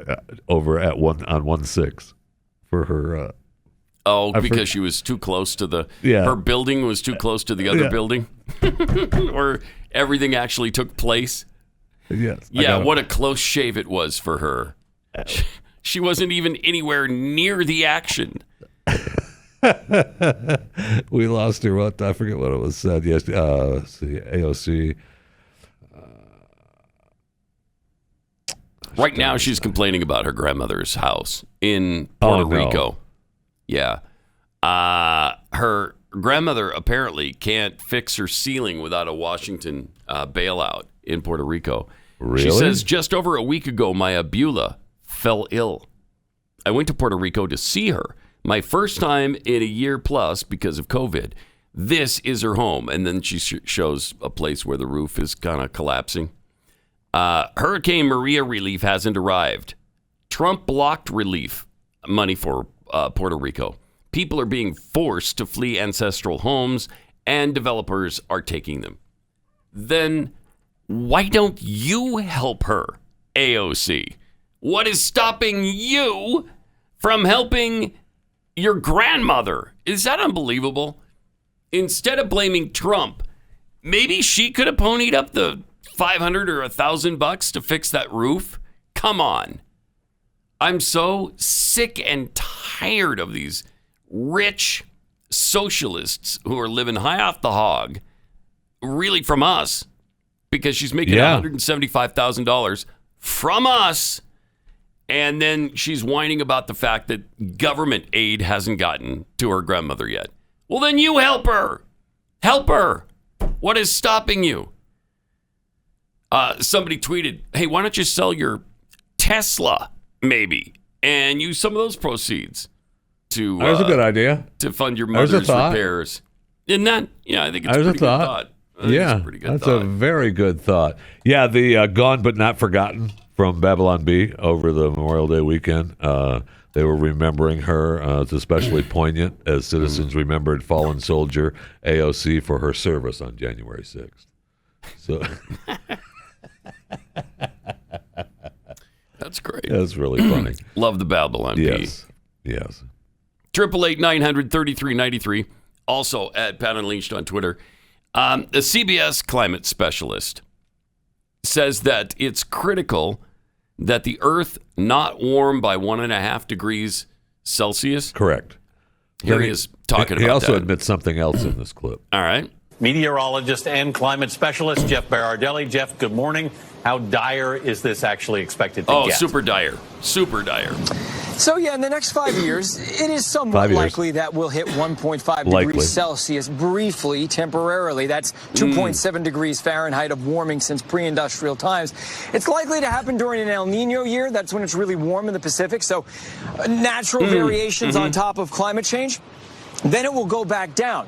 over at on 1-6 for her. Because she was too close to her building was too close to the other building? Or everything actually took place? Yes. Yeah, what a close shave it was for her. She wasn't even anywhere near the action. We lost her. I forget what it was said. Yes, AOC. Right now, she's complaining about her grandmother's house in Puerto Rico. Yeah. Her grandmother apparently can't fix her ceiling without a Washington bailout in Puerto Rico. Really? She says, just over a week ago, my abuela fell ill. I went to Puerto Rico to see her. My first time in a year plus because of COVID. This is her home. And then she shows a place where the roof is kind of collapsing. Hurricane Maria relief hasn't arrived. Trump blocked relief money for Puerto Rico. People are being forced to flee ancestral homes, and developers are taking them. Then why don't you help her, AOC? What is stopping you from helping your grandmother? Is that unbelievable? Instead of blaming Trump, maybe she could have ponied up the $500 or $1,000 to fix that roof. Come on. I'm so sick and tired of these rich socialists who are living high off the hog, really from us, because she's making $175,000 from us. And then she's whining about the fact that government aid hasn't gotten to her grandmother yet. Well, then you help her. Help her. What is stopping you? Somebody tweeted, hey, why don't you sell your Tesla, maybe, and use some of those proceeds to... That was a good idea. To fund your mother's repairs. Isn't that? Yeah, I think it's a pretty good thought. That's a very good thought. Yeah, the Gone But Not Forgotten from Babylon Bee over the Memorial Day weekend They were remembering her. It's especially poignant as citizens remembered fallen soldier AOC for her service on January 6th. So that's great. That's really funny. Love the Babylon Yes. Yes. 888-900-3393. Also at Pat Unleashed on Twitter. The CBS climate specialist says that it's critical that the Earth not warm by 1.5 degrees Celsius. Correct. Here he is talking about that. He also admits something else in this clip. All right. Meteorologist and climate specialist Jeff Behar. Jeff, good morning. How dire is this actually expected to get? Oh, super dire. Super dire. So, yeah, in the next 5 years, it is somewhat likely that we'll hit 1.5 degrees Celsius briefly, temporarily. That's 2.7 degrees Fahrenheit of warming since pre-industrial times. It's likely to happen during an El Nino year. That's when it's really warm in the Pacific. So natural variations on top of climate change. Then it will go back down.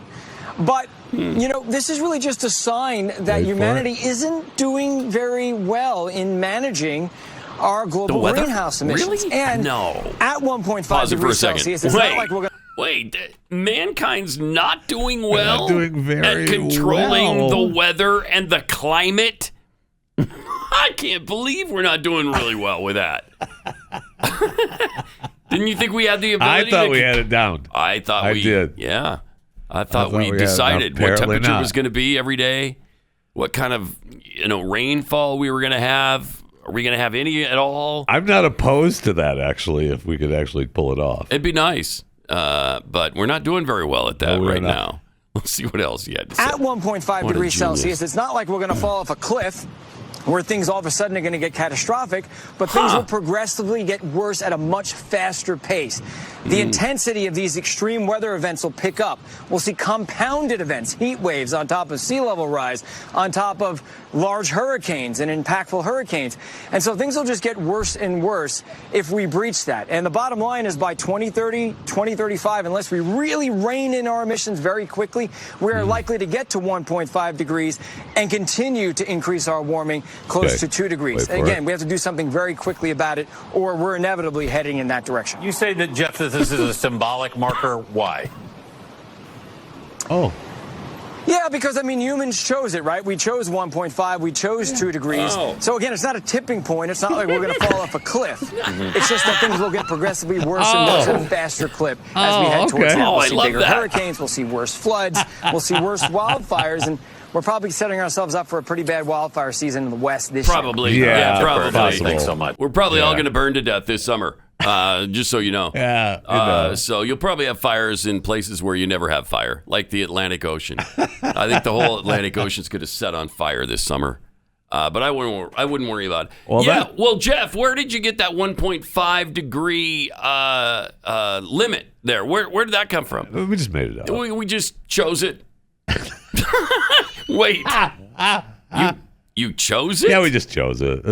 But, you know, this is really just a sign that humanity isn't doing very well in managing our global greenhouse emissions. Really? And at 1.5 degrees Celsius, it's not like we're going to... Wait, mankind's not doing well not doing very at controlling well. the weather and the climate? I can't believe we're not doing really well with that. Didn't you think we had the ability? I thought we had it down. I thought we did. Yeah. I thought we decided what temperature was going to be every day, what kind of rainfall we were going to have. Are we going to have any at all? I'm not opposed to that, actually, if we could actually pull it off. It'd be nice. But we're not doing very well at that now. Let's see what else you had to say. At 1.5 degrees Celsius, it's not like we're going to fall off a cliff where things all of a sudden are going to get catastrophic, but things will progressively get worse at a much faster pace. The intensity of these extreme weather events will pick up. We'll see compounded events, heat waves on top of sea level rise, on top of large hurricanes and impactful hurricanes. And so things will just get worse and worse if we breach that. And the bottom line is by 2030, 2035, unless we really rein in our emissions very quickly, we are likely to get to 1.5 degrees and continue to increase our warming close to 2 degrees. And again, we have to do something very quickly about it, or we're inevitably heading in that direction. You say that, Jeff, that this is a symbolic marker. Why? Oh. Yeah, because, I mean, humans chose it, right? We chose 1.5. We chose 2 degrees. Oh. So, again, it's not a tipping point. It's not like we're going to fall off a cliff. It's just that things will get progressively worse and worse at a faster clip as we head towards that. We'll see bigger hurricanes. We'll see worse floods. We'll see worse wildfires. And we're probably setting ourselves up for a pretty bad wildfire season in the West this year. Probably. Yeah, probably. Thanks so much. We're probably all going to burn to death this summer. Just so you know. Yeah. So you'll probably have fires in places where you never have fire, like the Atlantic Ocean. I think the whole Atlantic Ocean's going to set on fire this summer. But I wouldn't worry about it. Well, Jeff, where did you get that 1.5 degree limit there? Where did that come from? We just made it up. We just chose it. Wait. You chose it? Yeah, we just chose it.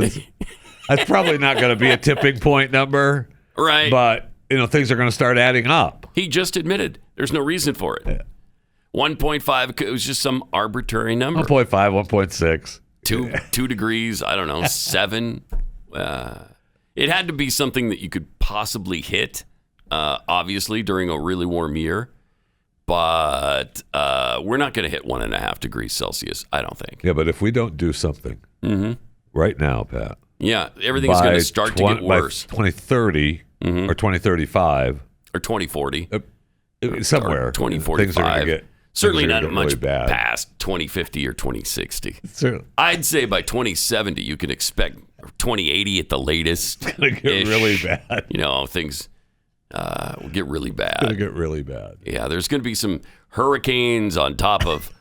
That's probably not going to be a tipping point number. Right. But, things are going to start adding up. He just admitted there's no reason for it. Yeah. 1.5, it was just some arbitrary number. 1.5, 1.6. 2 degrees, I don't know, 7. It had to be something that you could possibly hit, obviously, during a really warm year. But we're not going to hit 1.5 degrees Celsius, I don't think. Yeah, but if we don't do something right now, Pat. Yeah, everything's going to start to get worse. By 2030 or 2035. Or 2040. Somewhere. Or 2045. Things are going to get certainly not much really bad. Past 2050 or 2060. Certainly. I'd say by 2070 you can expect 2080 at the latest. It's going to get really bad. Things will get really bad. It's going to get really bad. Yeah, there's going to be some hurricanes on top of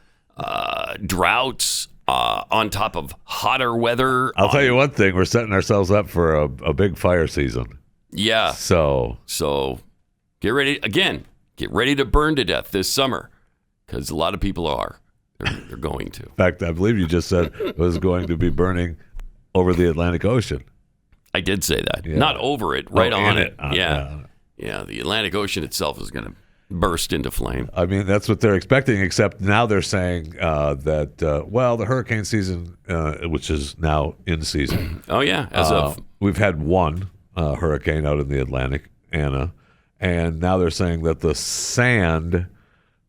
droughts, on top of hotter weather. I'll tell you one thing. We're setting ourselves up for a big fire season. Yeah. So get ready. Again, get ready to burn to death this summer because a lot of people are. They're going to. In fact, I believe you just said it was going to be burning over the Atlantic Ocean. I did say that. Yeah. Not over it, right on it. Yeah, the Atlantic Ocean itself is going to burst into flame. I mean, that's what they're expecting, except now they're saying that, the hurricane season, which is now in season. Oh, yeah. As of we've had one hurricane out in the Atlantic, Anna, and now they're saying that the sand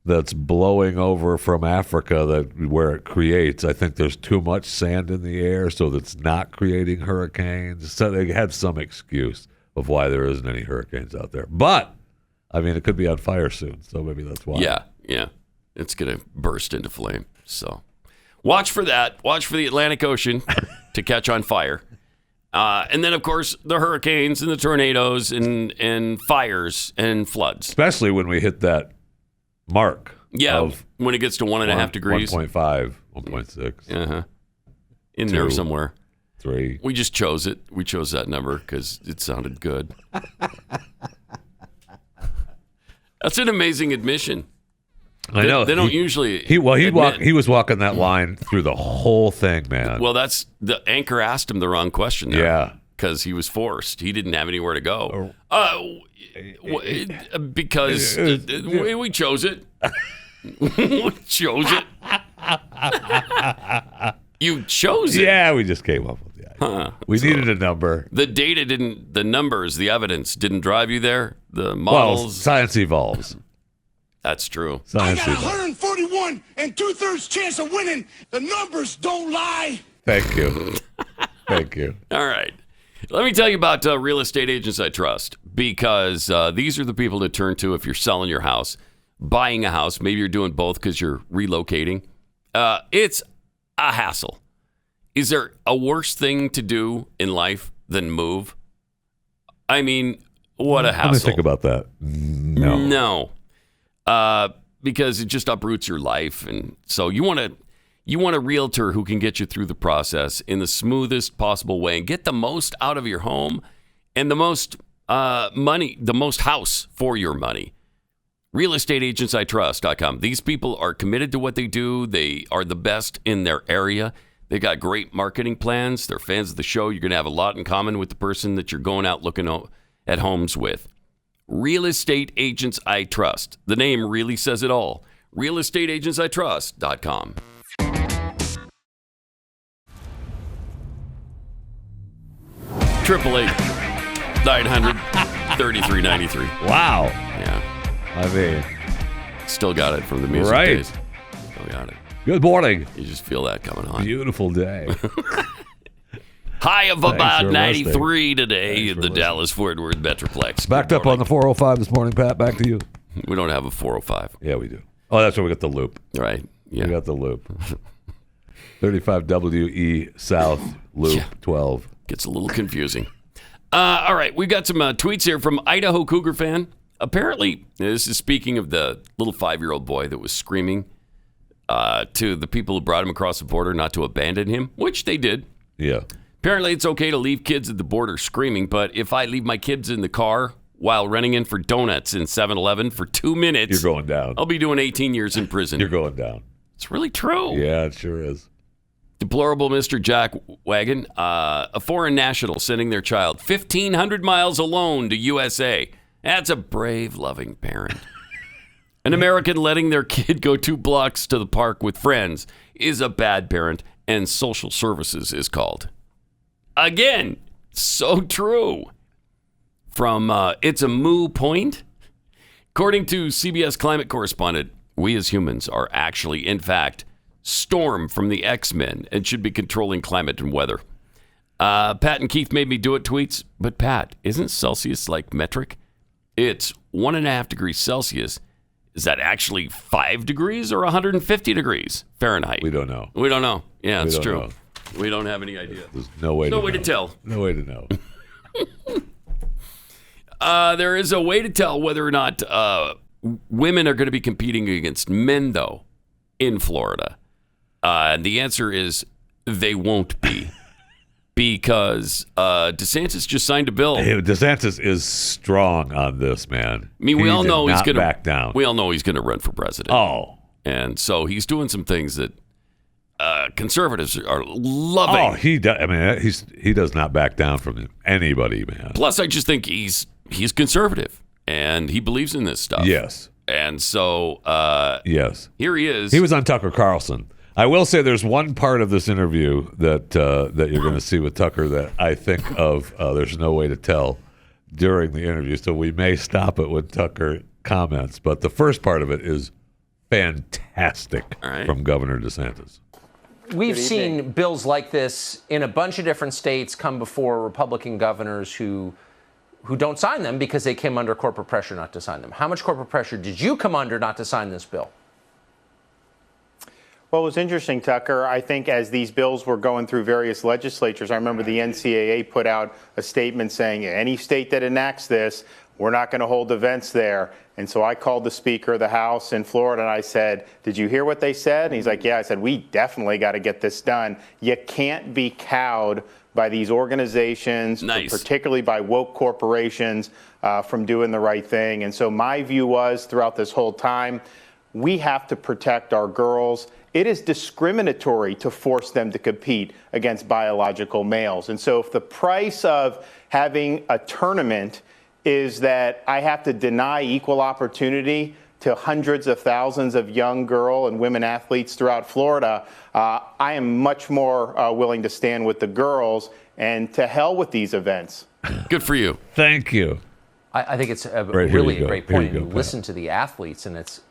that's blowing over from Africa, where it creates, I think there's too much sand in the air, so that's not creating hurricanes. So they had some excuse of why there isn't any hurricanes out there. But I mean, it could be on fire soon, so maybe that's why. Yeah. It's going to burst into flame. So watch for that. Watch for the Atlantic Ocean to catch on fire. And then, of course, the hurricanes and the tornadoes and fires and floods. Especially when we hit that mark. Yeah, when it gets to 1.5 degrees. 1.5, 1.6. Uh-huh. In there somewhere. 3. We just chose it. We chose that number because it sounded good. That's an amazing admission. I know. They don't usually. He was walking that line through the whole thing, man. Well, that's the anchor asked him the wrong question there. Yeah. Because he was forced. He didn't have anywhere to go. Because we chose it. We chose it. You chose it. Yeah, we just came up with it. We needed a number. The data didn't, the numbers, the evidence didn't drive you there. The models. Well, science evolves. That's true. I got 141 and 2/3 chance of winning. The numbers don't lie. Thank you. Thank you. All right. Let me tell you about Real Estate Agents I Trust, because these are the people to turn to if you're selling your house, buying a house. Maybe you're doing both because you're relocating. It's a hassle. Is there a worse thing to do in life than move? I mean, what a hassle. Let me think about that. No. Because it just uproots your life. And so you want a realtor who can get you through the process in the smoothest possible way and get the most out of your home and the most money, the most house for your money. RealEstateAgentsITrust.com. These people are committed to what they do. They are the best in their area. They got great marketing plans. They're fans of the show. You're going to have a lot in common with the person that you're going out looking at homes with. Real Estate Agents I Trust. The name really says it all. RealEstateAgentsITrust.com. 888-900-3393. Wow. Yeah. I mean, still got it from the music days. Still got it. Good morning. You just feel that coming on. Beautiful day. High of about 93 today in the Dallas-Fort Worth Metroplex. Backed up on the 405 this morning, Pat. Back to you. We don't have a 405. Yeah, we do. Oh, that's where we got the loop. Right. Yeah. We got the loop. 35 WE South Loop 12. Gets a little confusing. All right. We got some tweets here from Idaho Cougar fan. Apparently, this is speaking of the little 5-year-old boy that was screaming to the people who brought him across the border not to abandon him, which they did. Yeah. Apparently, it's okay to leave kids at the border screaming, but if I leave my kids in the car while running in for donuts in 7-Eleven for 2 minutes, you're going down. I'll be doing 18 years in prison. You're going down. It's really true. Yeah, it sure is. Deplorable Mr. Jack Wagon, a foreign national sending their child 1,500 miles alone to USA. That's a brave, loving parent. An American letting their kid go 2 blocks to the park with friends is a bad parent, and social services is called. Again, so true. From It's a Moo Point. According to CBS climate correspondent, we as humans are actually, in fact, Storm from the X-Men and should be controlling climate and weather. Pat and Keith made me do it tweets, but Pat, isn't Celsius like metric? It's 1.5 degrees Celsius. Is that actually 5 degrees or 150 degrees Fahrenheit? We don't know. We don't know. Yeah, it's true. Know. We don't have any idea. There's no way to tell. No way to know. There is a way to tell whether or not women are going to be competing against men, though, in Florida. And the answer is they won't be. Because DeSantis just signed a bill. Hey, DeSantis is strong on this, man. I mean, we all know he's going to back down. We all know he's going to run for president. Oh, and so he's doing some things that conservatives are loving. Oh, he does. I mean, he does not back down from anybody, man. Plus, I just think he's conservative and he believes in this stuff. Yes, and so yes, here he is. He was on Tucker Carlson. I will say there's one part of this interview that you're going to see with Tucker that I think of. There's no way to tell during the interview, so we may stop it when Tucker comments. But the first part of it is fantastic from Governor DeSantis. We've seen bills like this in a bunch of different states come before Republican governors who don't sign them because they came under corporate pressure not to sign them. How much corporate pressure did you come under not to sign this bill? Well, it was interesting, Tucker. I think as these bills were going through various legislatures, I remember the NCAA put out a statement saying any state that enacts this, we're not going to hold events there. And so I called the Speaker of the House in Florida and I said, did you hear what they said? And he's like, yeah. I said, we definitely got to get this done. You can't be cowed by these organizations, particularly by woke corporations, from doing the right thing. And so my view was throughout this whole time, we have to protect our girls. It is discriminatory to force them to compete against biological males. And so if the price of having a tournament is that I have to deny equal opportunity to hundreds of thousands of young girl and women athletes throughout Florida, I am much more willing to stand with the girls and to hell with these events. Good for you. Thank you. I think it's a really a great point. You listen to the athletes, and it's,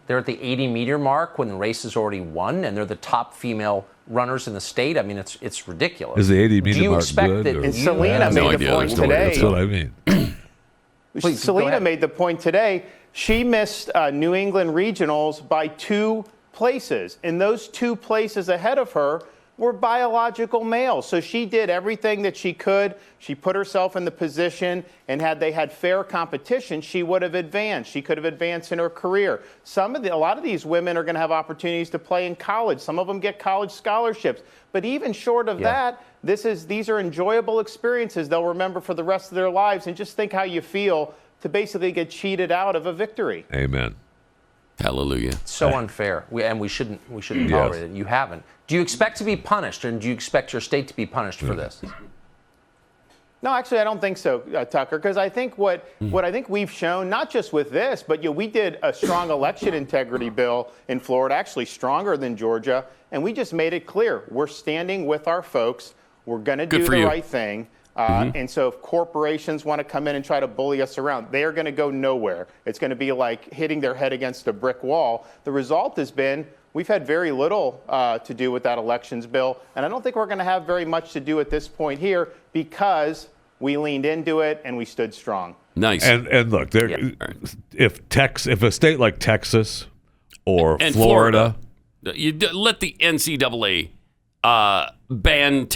they're at the 80-meter mark when the race is already won, and they're the top female runners in the state. I mean, it's ridiculous. Is the 80-meter mark good? And Selena made the point today. That's what I mean. Please, Selena made the point today. She missed New England regionals by 2 places, and those 2 places ahead of her were biological males. So she did everything that she could. She put herself in the position, and had they had fair competition, she would have advanced. She could have advanced in her career. A lot of these women are going to have opportunities to play in college. Some of them get college scholarships. But even short of that, these are enjoyable experiences they'll remember for the rest of their lives. And just think how you feel to basically get cheated out of a victory. Amen. Hallelujah. So unfair, we shouldn't tolerate it. You haven't. Do you expect to be punished, and do you expect your state to be punished for this? No, actually, I don't think so, Tucker, because I think what I think we've shown, not just with this, but we did a strong election integrity bill in Florida, actually stronger than Georgia, and we just made it clear we're standing with our folks. We're going to do the right thing. And so if corporations want to come in and try to bully us around, they are going to go nowhere. It's going to be like hitting their head against a brick wall. The result has been we've had very little to do with that elections bill. And I don't think we're going to have very much to do at this point here because we leaned into it and we stood strong. Nice. And look, if a state like Texas or Florida, you let the NCAA ban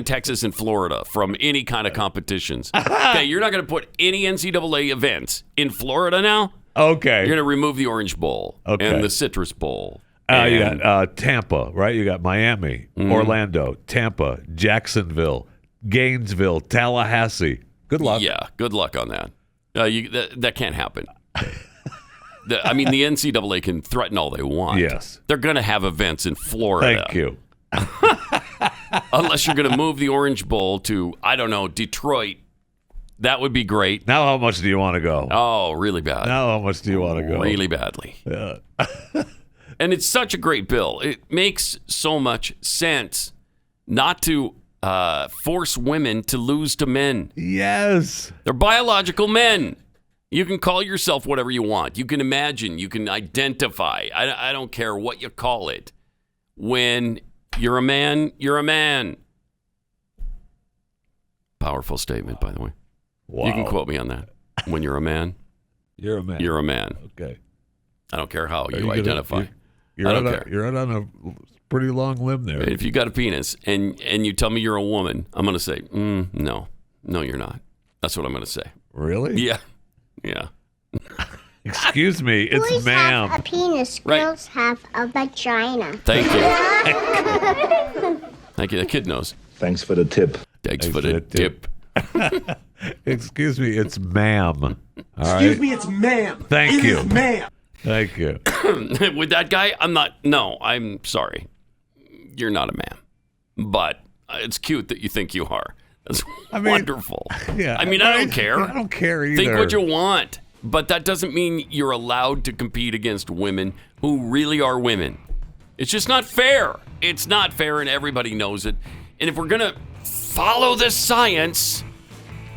Texas and Florida from any kind of competitions. Okay, you're not going to put any NCAA events in Florida now? Okay. You're going to remove the Orange Bowl and the Citrus Bowl. You got Tampa, right? You got Miami, Orlando, Tampa, Jacksonville, Gainesville, Tallahassee. Good luck. Yeah, good luck on that. That can't happen. The NCAA can threaten all they want. Yes. They're going to have events in Florida. Thank you. Unless you're going to move the Orange Bowl to, I don't know, Detroit. That would be great. Now how much do you want to go? Oh, really bad. Now how much do you want to go? Really badly. Yeah. And it's such a great bill. It makes so much sense not to force women to lose to men. Yes. They're biological men. You can call yourself whatever you want. You can imagine. You can identify. I don't care what you call it. When you're a man, you're a man. Powerful statement, by the way. Wow. You can quote me on that. When you're a man, you're a man. You're a man. Okay. I don't care how you identify. You're out on a pretty long limb there. If you got a penis and you tell me you're a woman, I'm going to say, no, you're not. That's what I'm going to say. Really? Yeah. Excuse me, it's Boys ma'am. have a penis. Girls have a vagina. Thank you. Thank you. The kid knows. Thanks for the tip. Thanks for the tip. Excuse me, it's ma'am. All right? Excuse me, it's ma'am. Thank you. It is ma'am. Thank you. With that guy, I'm sorry. You're not a man. But it's cute that you think you are. That's wonderful. Yeah. I don't care. I don't care either. Think what you want. But that doesn't mean you're allowed to compete against women who really are women. It's just not fair. It's not fair, and everybody knows it. And if we're going to follow this science,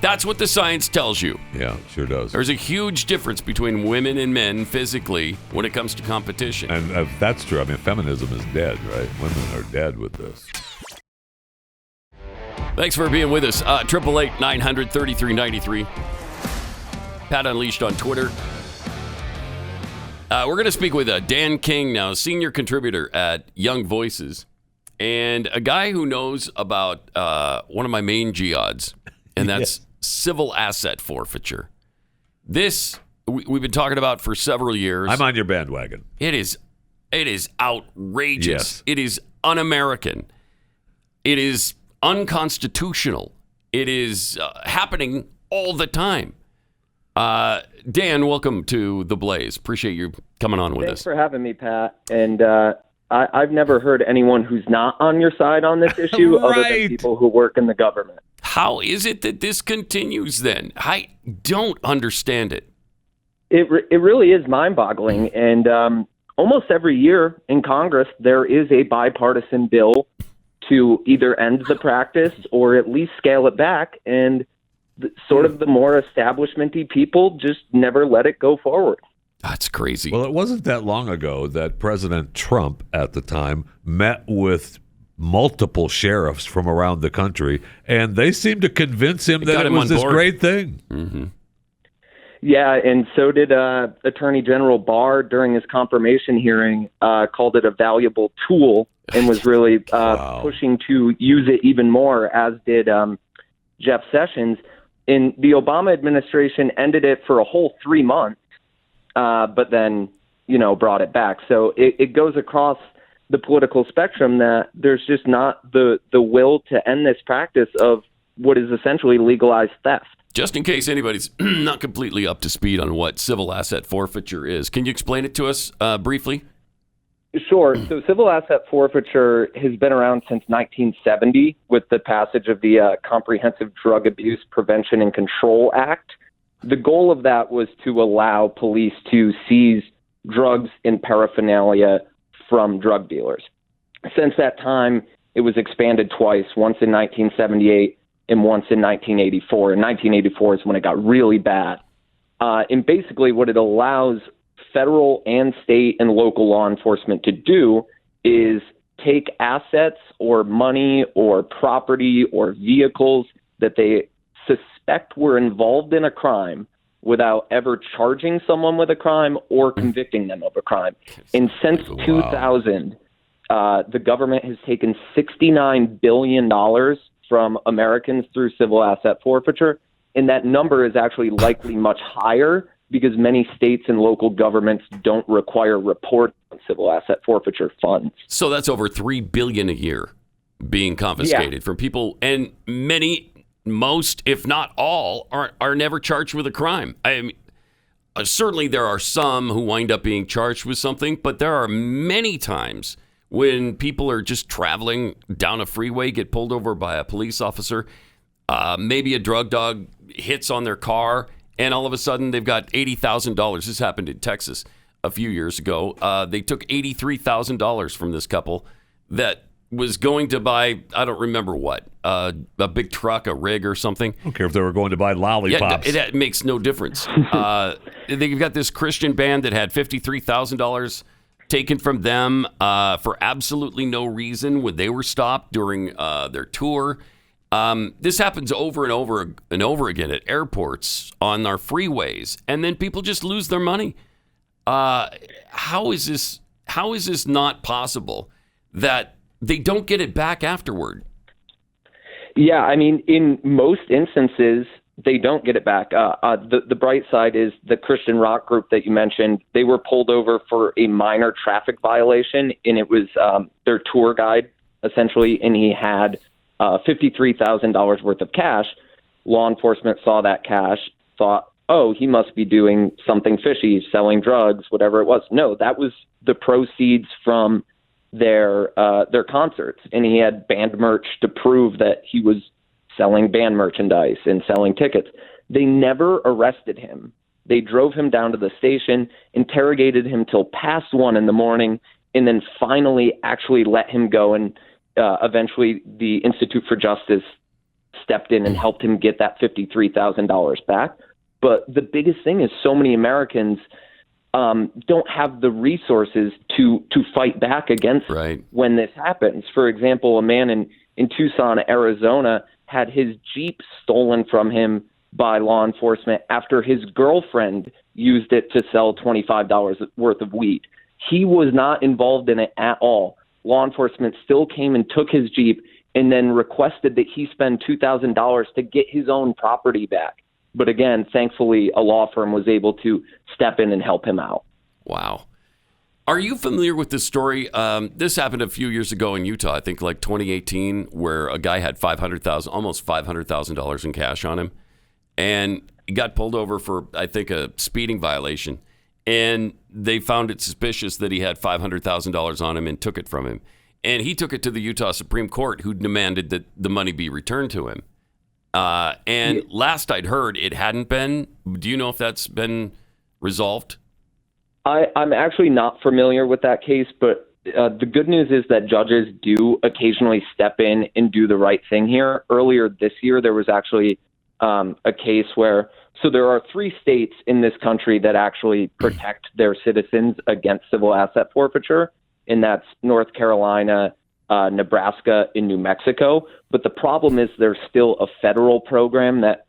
That's what the science tells you. Yeah, sure does. There's a huge difference between women and men physically when it comes to competition. And if that's true, I mean, feminism is dead, right? Women are dead with this. Thanks for being with us. 888-900-3393. Pat Unleashed on Twitter. We're going to speak with Dan King now, senior contributor at Young Voices, and a guy who knows about one of my main jihads, and that's civil asset forfeiture. This we've been talking about for several years. I'm on your bandwagon. It is outrageous. Yes. It is un-American. It is unconstitutional. It is happening all the time. Dan, welcome to The Blaze. Appreciate you coming on with us. Thanks for having me, Pat. And I've never heard anyone who's not on your side on this issue Right. other than people who work in the government. How is it that this continues then? I don't understand it. It really is mind-boggling. And almost every year in Congress, there is a bipartisan bill to either end the practice or at least scale it back. And sort of the more establishment-y people just never let it go forward. That's crazy. Well, it wasn't that long ago that President Trump at the time met with multiple sheriffs from around the country, and they seemed to convince him that it was this great thing. Mm-hmm. Yeah, and so did Attorney General Behar during his confirmation hearing, called it a valuable tool and was really pushing to use it even more, as did Jeff Sessions. And the Obama administration ended it for a whole 3 months, but then, brought it back. So it goes across the political spectrum that there's just not the will to end this practice of what is essentially legalized theft. Just in case anybody's not completely up to speed on what civil asset forfeiture is, can you explain it to us briefly? Sure. So civil asset forfeiture has been around since 1970 with the passage of the Comprehensive Drug Abuse Prevention and Control Act. The goal of that was to allow police to seize drugs and paraphernalia from drug dealers. Since that time, it was expanded twice, once in 1978 and once in 1984. And 1984 is when it got really bad. And basically what it allows federal and state and local law enforcement to do is take assets or money or property or vehicles that they suspect were involved in a crime without ever charging someone with a crime or convicting them of a crime. And since 2000, the government has taken $69 billion from Americans through civil asset forfeiture, and that number is actually likely much higher because many states and local governments don't require reporting on civil asset forfeiture funds. So that's over $3 billion a year being confiscated from people, and most, if not all, are never charged with a crime. I mean, certainly there are some who wind up being charged with something, but there are many times when people are just traveling down a freeway, get pulled over by a police officer, maybe a drug dog hits on their car, and all of a sudden they've got $80,000. This happened in Texas a few years ago. They took $83,000 from this couple that was going to buy, I don't remember what, a big truck, a rig or something. I don't care if they were going to buy lollipops. Yeah, it makes no difference. They've got this Christian band that had $53,000 taken from them for absolutely no reason when they were stopped during their tour. This happens over and over and over again at airports, on our freeways, and then people just lose their money. How is this not possible that they don't get it back afterward? Yeah, I mean, in most instances, they don't get it back. The bright side is the Christian rock group that you mentioned. They were pulled over for a minor traffic violation, and it was their tour guide, essentially, and he had $53,000 worth of cash. Law enforcement saw that cash, thought, oh, he must be doing something fishy, selling drugs, whatever it was. No, that was the proceeds from their concerts, and he had band merch to prove that he was selling band merchandise and selling tickets. They never arrested him. They drove him down to the station, interrogated him till past 1 a.m, and then finally actually let him go. And eventually the Institute for Justice stepped in and helped him get that $53,000 back. But the biggest thing is so many Americans don't have the resources to fight back against when this happens. For example, a man in Tucson, Arizona, had his Jeep stolen from him by law enforcement after his girlfriend used it to sell $25 worth of weed. He was not involved in it at all. Law enforcement still came and took his Jeep and then requested that he spend $2,000 to get his own property back. But again, thankfully, a law firm was able to step in and help him out. Wow. Are you familiar with this story? This happened a few years ago in Utah, I think like 2018, where a guy had almost $500,000 in cash on him. And he got pulled over for, I think, a speeding violation. And they found it suspicious that he had $500,000 on him and took it from him. And he took it to the Utah Supreme Court, who demanded that the money be returned to him. Last I'd heard, it hadn't been. Do you know if that's been resolved? I'm actually not familiar with that case, but the good news is that judges do occasionally step in and do the right thing here. Earlier this year, there was actually a case where, so there are 3 states in this country that actually protect their citizens against civil asset forfeiture, and that's North Carolina, Nebraska, and New Mexico. But the problem is there's still a federal program that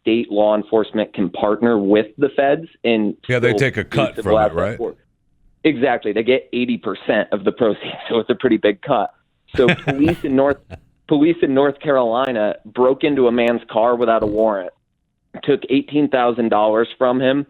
state law enforcement can partner with the feds. And they take a cut from it, right? Exactly. They get 80% of the proceeds, so it's a pretty big cut. So police in North Carolina broke into a man's car without a warrant, took $18,000 from him,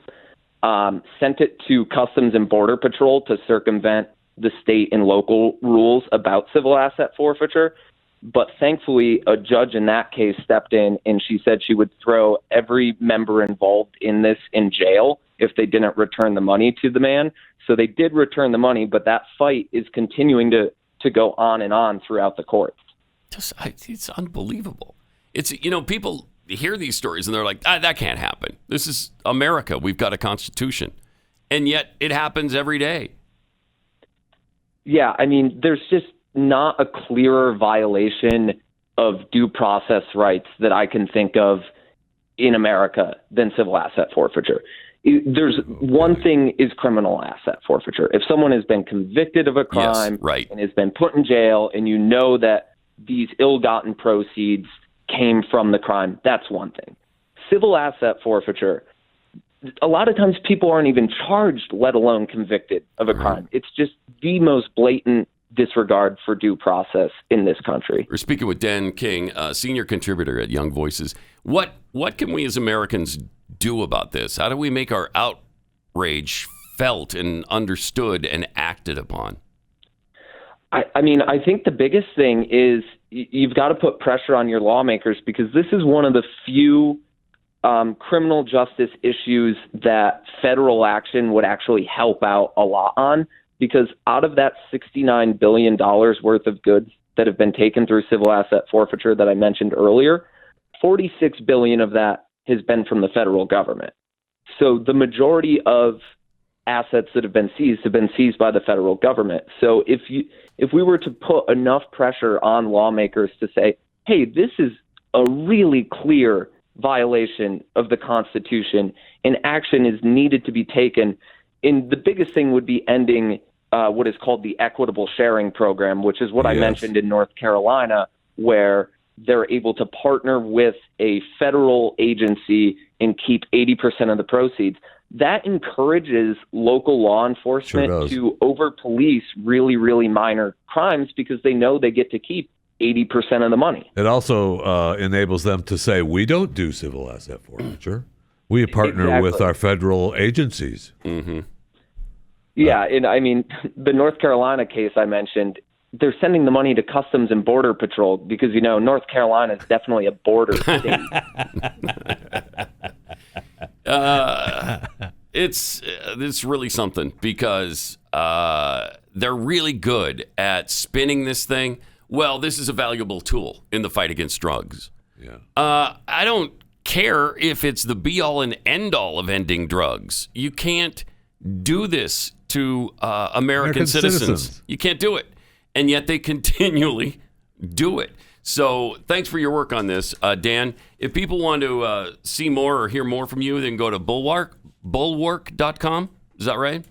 sent it to Customs and Border Patrol to circumvent the state and local rules about civil asset forfeiture. But thankfully, a judge in that case stepped in, and she said she would throw every member involved in this in jail if they didn't return the money to the man. So they did return the money, but that fight is continuing to go on and on throughout the courts. It's unbelievable. It's, people hear these stories and they're like, that can't happen. This is America. We've got a constitution. And yet it happens every day. Yeah, I mean, there's just not a clearer violation of due process rights that I can think of in America than civil asset forfeiture. There's one thing is criminal asset forfeiture. If someone has been convicted of a crime and has been put in jail, and you know that these ill-gotten proceeds came from the crime, that's one thing. Civil asset forfeiture, a lot of times people aren't even charged, let alone convicted of a crime. It's just the most blatant disregard for due process in this country. We're speaking with Dan King, senior contributor at Young Voices. What can we as Americans do about this? How do we make our outrage felt and understood and acted upon? I mean, I think the biggest thing is you've got to put pressure on your lawmakers, because this is one of the few criminal justice issues that federal action would actually help out a lot on, because out of that $69 billion worth of goods that have been taken through civil asset forfeiture that I mentioned earlier, $46 billion of that has been from the federal government. So the majority of assets that have been seized by the federal government. So if we were to put enough pressure on lawmakers to say, hey, this is a really clear violation of the Constitution and action is needed to be taken, and the biggest thing would be ending what is called the equitable sharing program, which is what I mentioned in North Carolina, where they're able to partner with a federal agency and keep 80% of the proceeds. That encourages local law enforcement to over-police really, really minor crimes, because they know they get to keep 80% of the money. It also enables them to say, we don't do civil asset forfeiture. We partner with our federal agencies. Mm-hmm. Yeah, and I mean, the North Carolina case I mentioned, they're sending the money to Customs and Border Patrol because, North Carolina is definitely a border state. It's really something, because they're really good at spinning this thing. Well, this is a valuable tool in the fight against drugs. Yeah. I don't care if it's the be-all and end-all of ending drugs. You can't do this to American citizens. You can't do it. And yet they continually do it. So thanks for your work on this, Dan. If people want to see more or hear more from you, then go to bulwark.com. Is that right?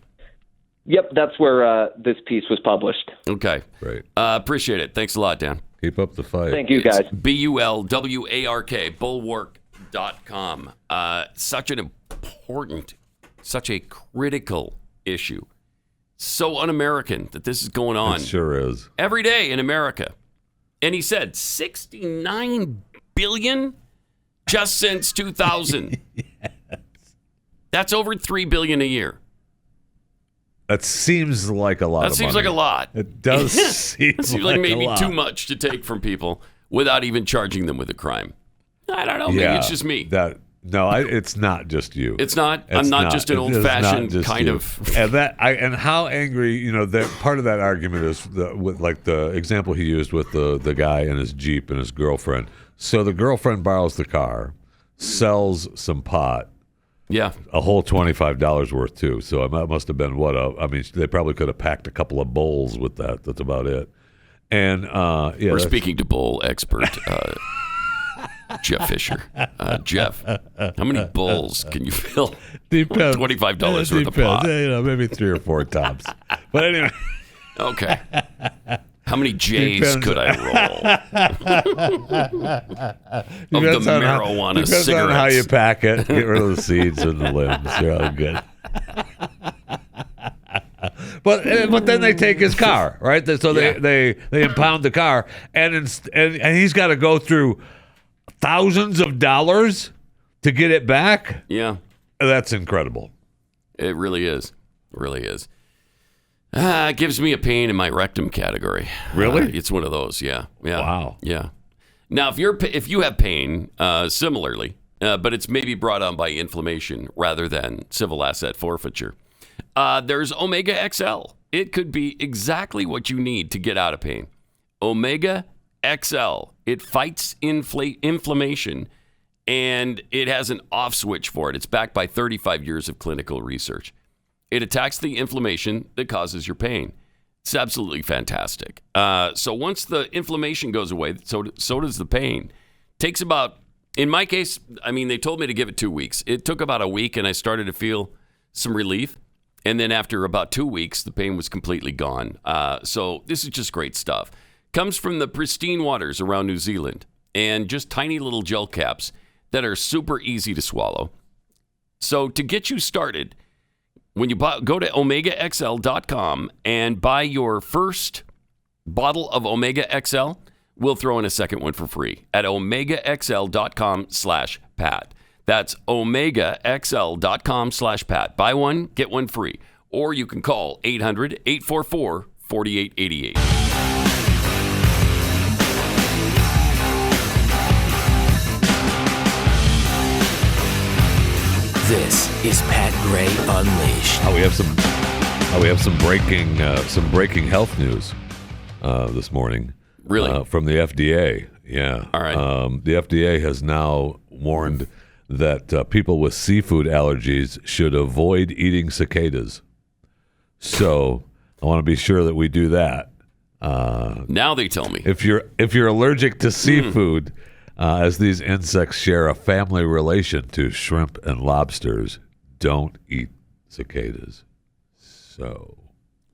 Yep, that's where this piece was published. Okay. Great. Appreciate it. Thanks a lot, Dan. Keep up the fight. Thank you, guys. BULWARK, bulwark.com. Such an important, such a critical issue. So un-American that this is going on. It sure is. Every day in America. And he said $69 billion just since 2000. Yes. That's over $3 billion a year. That seems like a lot. That seems like a lot. It does seem it seems like maybe too much to take from people without even charging them with a crime. I don't know. Maybe it's just me. It's not just you. It's not. I'm not just an old-fashioned kind of. And how angry, that part of that argument is with the example he used with the guy and his Jeep and his girlfriend. So the girlfriend borrows the car, sells some pot. Yeah. A whole $25 worth, too. So that must have been they probably could have packed a couple of bowls with that. That's about it. And, we're speaking to bowl expert, Jeff Fisher. Jeff, how many bowls can you fill? Depends. $25 worth of pot. Maybe 3 or 4 tops. But anyway. Okay. How many J's could I roll? Of the marijuana cigarettes. Depends on how you pack it. Get rid of the seeds and the limbs. They're all good. But then they take his car, right? So they impound the car, and he's got to go through thousands of dollars to get it back. Yeah. That's incredible. It really is. It really is. It gives me a pain in my rectum category. Really? It's one of those. Yeah. Wow. Yeah. Now, if you have pain, similarly, but it's maybe brought on by inflammation rather than civil asset forfeiture, there's Omega XL. It could be exactly what you need to get out of pain. Omega XL. It fights inflammation, and it has an off switch for it. It's backed by 35 years of clinical research. It attacks the inflammation that causes your pain. It's absolutely fantastic. So once the inflammation goes away, so does the pain. Takes about, in my case, they told me to give it 2 weeks. It took about a week, and I started to feel some relief. And then after about 2 weeks, the pain was completely gone. So this is just great stuff. Comes from the pristine waters around New Zealand, and just tiny little gel caps that are super easy to swallow. So to get you started, when you go to OmegaXL.com and buy your first bottle of Omega XL, we'll throw in a second one for free at OmegaXL.com/Pat. That's OmegaXL.com/Pat. Buy one, get one free. Or you can call 800-844-4888. This is Pat Gray Unleashed. We have some breaking health news this morning. Really? From the FDA. Yeah. All right. The FDA has now warned that people with seafood allergies should avoid eating cicadas. So I want to be sure that we do that. Now they tell me if you're allergic to seafood. As these insects share a family relation to shrimp and lobsters, don't eat cicadas. So,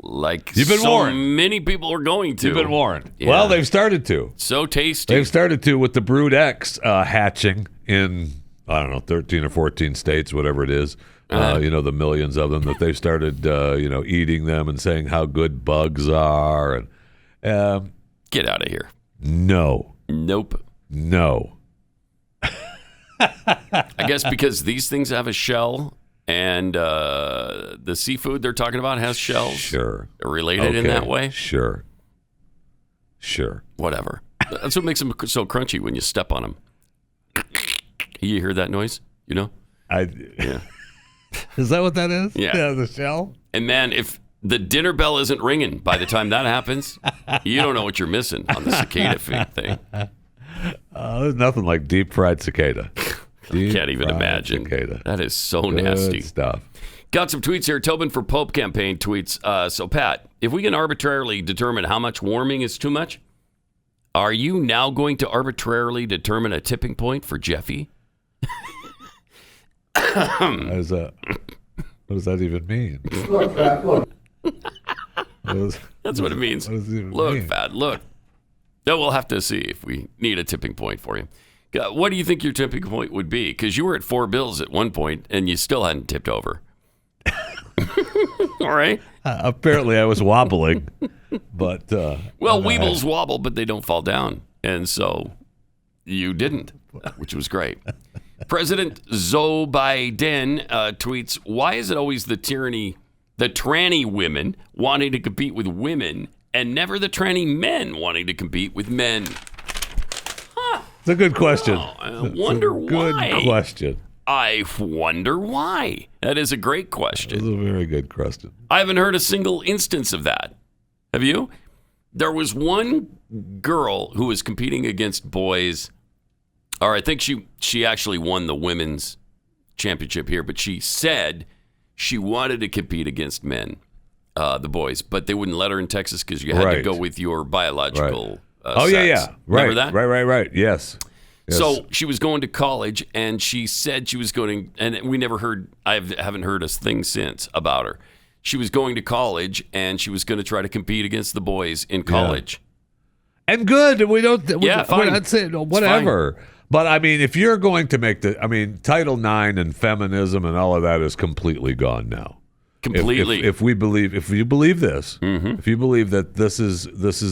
you've been warned. Many people are going to. You've been warned. Yeah. Well, they've started to. So tasty. They've started to with the Brood X hatching in 13 or 14 states, whatever it is. The millions of them that they've started, eating them and saying how good bugs are. And get out of here. No. Nope. No. I guess because these things have a shell, and the seafood they're talking about has shells. Sure. They're related in that way. Sure. Whatever. That's what makes them so crunchy when you step on them. You hear that noise? Yeah. Is that what that is? Yeah. The shell? And man, if the dinner bell isn't ringing by the time that happens, you don't know what you're missing on the cicada thing. There's nothing like deep fried cicada. Can't even imagine. Cicada. That is so Good nasty stuff. Got some tweets here. Tobin for Pope campaign tweets. So Pat, if we can arbitrarily determine how much warming is too much, Are you now going to arbitrarily determine a tipping point for Jeffy? What does that even mean? Look, Pat, look. That's what it means. What does it even Look, mean? Pat, look. No, we'll have to see if we need a tipping point for you. What do you think your tipping point would be? Because you were at 4 bills at one point, and you still hadn't tipped over. All right. Apparently, I was wobbling, but Weebles wobble, but they don't fall down, and so you didn't, which was great. President Joe Biden tweets: "Why is it always the tranny women wanting to compete with women, and never the tranny men wanting to compete with men?" It's a good question. Oh, I wonder why. Good question. I wonder why. That is a great question. That's a very good question. I haven't heard a single instance of that. Have you? There was one girl who was competing against boys, or I think she actually won the women's championship here, but she said she wanted to compete against men, the boys, but they wouldn't let her in Texas because you had to go with your biological sex. Yeah. Right. Remember that? Right. Yes. So she was going to college, and she said she was going, and we never heard, I haven't heard a thing since about her. She was going to college, and she was going to try to compete against the boys in college. Yeah. And good. We're fine. not saying whatever. But I mean, if you're going to make Title IX and feminism and all of that is completely gone now. Completely. If you believe this, if you believe that this is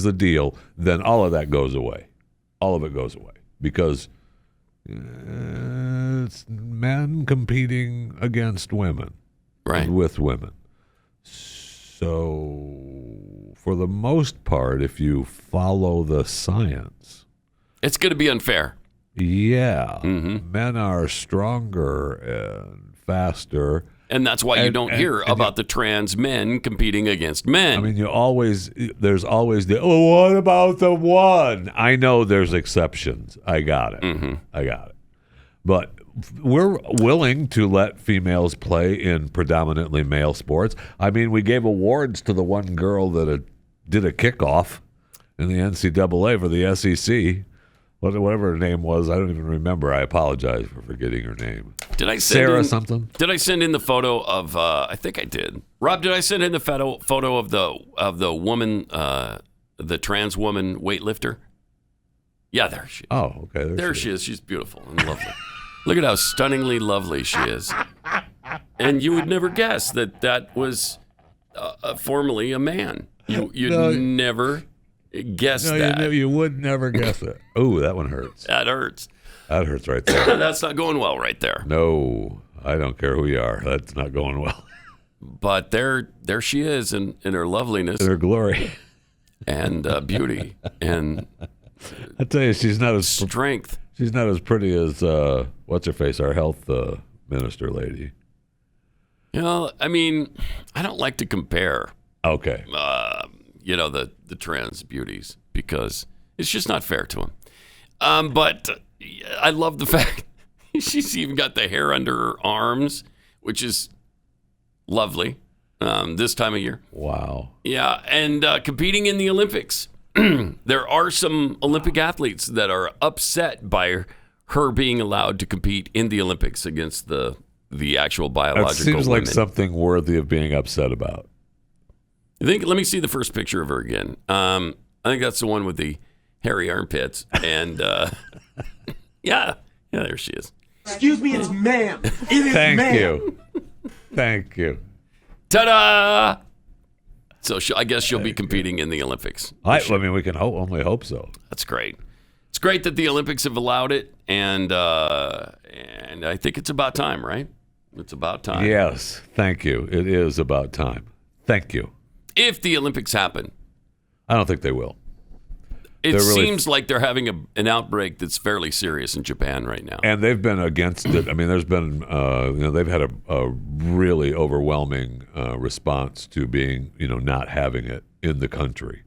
the deal, then all of that goes away. All of it goes away. Because it's men competing against women, right? With women. So, for the most part, if you follow the science, it's going to be unfair. Yeah, men are stronger and faster. And that's why you don't hear about the trans men competing against men. I mean, there's always what about the one? I know there's exceptions. I got it. I got it. But we're willing to let females play in predominantly male sports. I mean, we gave awards to the one girl that did a kickoff in the NCAA for the SEC. Whatever her name was, I don't even remember. I apologize for forgetting her name. Did I send Sarah in, something? Did I send in the photo of? I think I did. Rob, did I send in the photo of the woman, the trans woman weightlifter? Yeah, there she is. Oh, okay. There she is. She's beautiful and lovely. Look at how stunningly lovely she is. And you would never guess that was formerly a man. You'd never guess that. You would never guess it. Oh, that one hurts. That hurts. That hurts right there. That's not going well right there. No, I don't care who you are. That's not going well. But there she is in her loveliness. In her glory. And beauty. And I tell you, she's not as strength. She's not as pretty as what's her face, our health minister lady. You know, I mean, I don't like to compare. Okay. The trans beauties because it's just not fair to them. But I love the fact she's even got the hair under her arms, which is lovely this time of year. Wow. Yeah, and competing in the Olympics. There are some Olympic athletes that are upset by her being allowed to compete in the Olympics against the actual biological That seems women. like something worthy of being upset about. Let me see the first picture of her again. I think that's the one with the hairy armpits. And yeah, there she is. Excuse me, it's ma'am. It is Thank ma'am. you. Thank you. Ta-da! So I guess she'll be competing in the Olympics. I mean, we can only hope so. That's great. It's great that the Olympics have allowed it, and I think it's about time, right? It's about time. Yes, thank you. It is about time. Thank you. If the Olympics happen. I don't think they will. It seems like they're having an outbreak that's fairly serious in Japan right now. And they've been against it. I mean, there's been, they've had a really overwhelming response to being, not having it in the country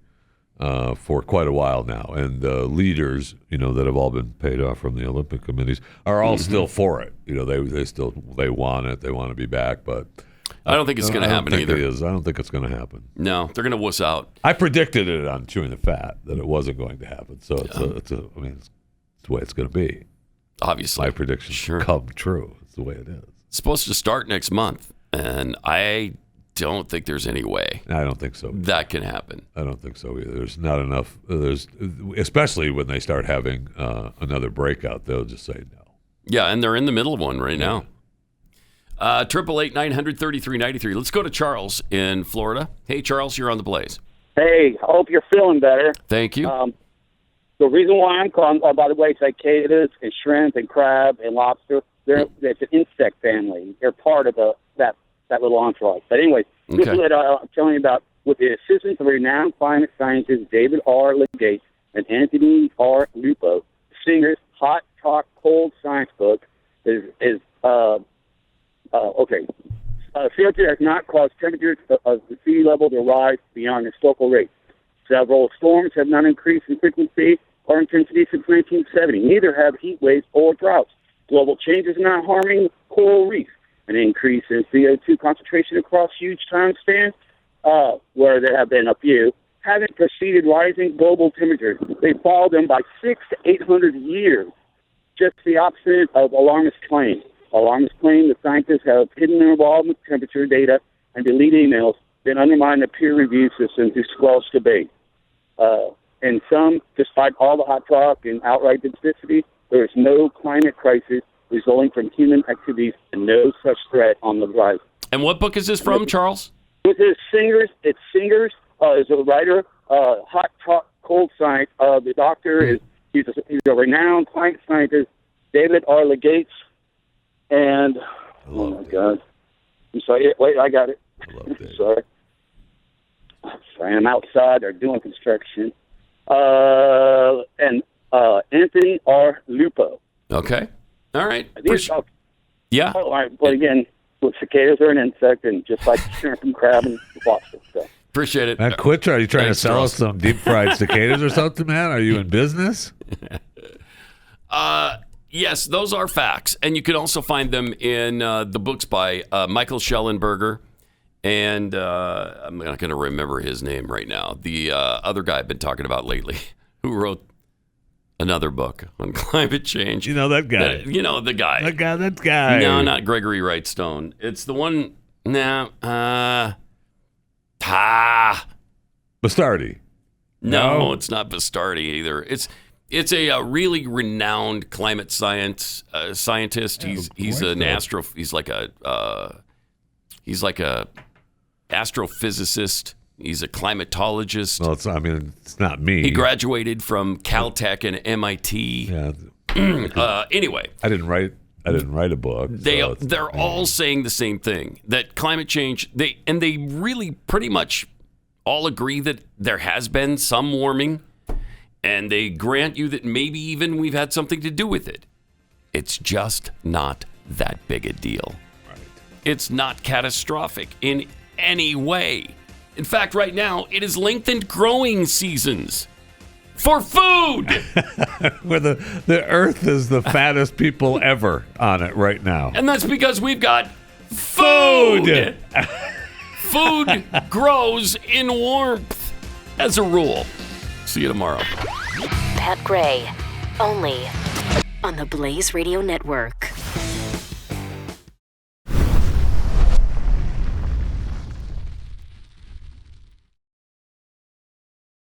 for quite a while now. And the leaders, that have all been paid off from the Olympic committees are all still for it. They want it. They want to be back. But I don't think it's going to happen either. I don't think it's going to happen. No, they're going to wuss out. I predicted it on Chewing the Fat that it wasn't going to happen. So it's the way it's going to be. Obviously. My predictions come true. It's the way it is. It's supposed to start next month, and I don't think there's any way. I don't think so. That can happen. I don't think so either. There's not enough. Especially when they start having another breakout, they'll just say no. Yeah, and they're in the middle of one right now. 888-900-3393. Let's go to Charles in Florida. Hey, Charles, you're on the Blaze. Hey, I hope you're feeling better. Thank you. The reason why I'm calling, by the way, cicadas and shrimp and crab and lobster, it's an insect family. They're part of that little entourage. But anyway, this is what I'm telling you about. With the assistance of renowned climate scientist David R. Legates and Anthony R. Lupo, Singer's Hot Talk Cold Science book is okay. CO2 has not caused temperatures of the sea level to rise beyond historical rates. Several storms have not increased in frequency or intensity since 1970. Neither have heat waves or droughts. Global change is not harming coral reefs. An increase in CO2 concentration across huge time spans, where there have been a few, haven't preceded rising global temperatures. They follow them by 600 to 800 years. Just the opposite of alarmist claims. Alarmist claim the scientists have hidden their involvement with temperature data and delete emails, then undermine the peer review system to squelch debate. And some, despite all the hot talk and outright duplicity, there is no climate crisis resulting from human activities and no such threat on the horizon. And what book is this from, Charles? This is Singers. It's Singers. Is a writer. Hot Talk Cold Science. The doctor is he's a renowned climate scientist, David R. Legates. And oh my God, I'm sorry. Wait, I got it. Sorry, I'm outside. They're doing construction. And Anthony R. Lupo. Okay. All right. Yeah. All right. But again, cicadas are an insect, and just like shrimp and crab and lobster. So. Appreciate it. Man, quit. Are you trying to sell us some deep fried cicadas or something, man? Are you in business? Yes, those are facts. And you can also find them in the books by Michael Schellenberger. And I'm not going to remember his name right now. The other guy I've been talking about lately who wrote another book on climate change. You know that guy. The guy. That guy. No, not Gregory Wright Stone. It's the one. Bastardi. No, it's not Bastardi either. It's a really renowned climate scientist. He's an astro. He's like a astrophysicist. He's a climatologist. Well, it's not me. He graduated from Caltech and MIT. Yeah. Anyway, I didn't write a book. They're all saying the same thing, that climate change. They really pretty much all agree that there has been some warming. And they grant you that maybe even we've had something to do with it. It's just not that big a deal. Right. It's not catastrophic in any way. In fact, right now, it has lengthened growing seasons for food. Where the earth is the fattest people ever on it right now. And that's because we've got food. Food grows in warmth, as a rule. See you tomorrow. Pat Gray, only on the Blaze Radio Network.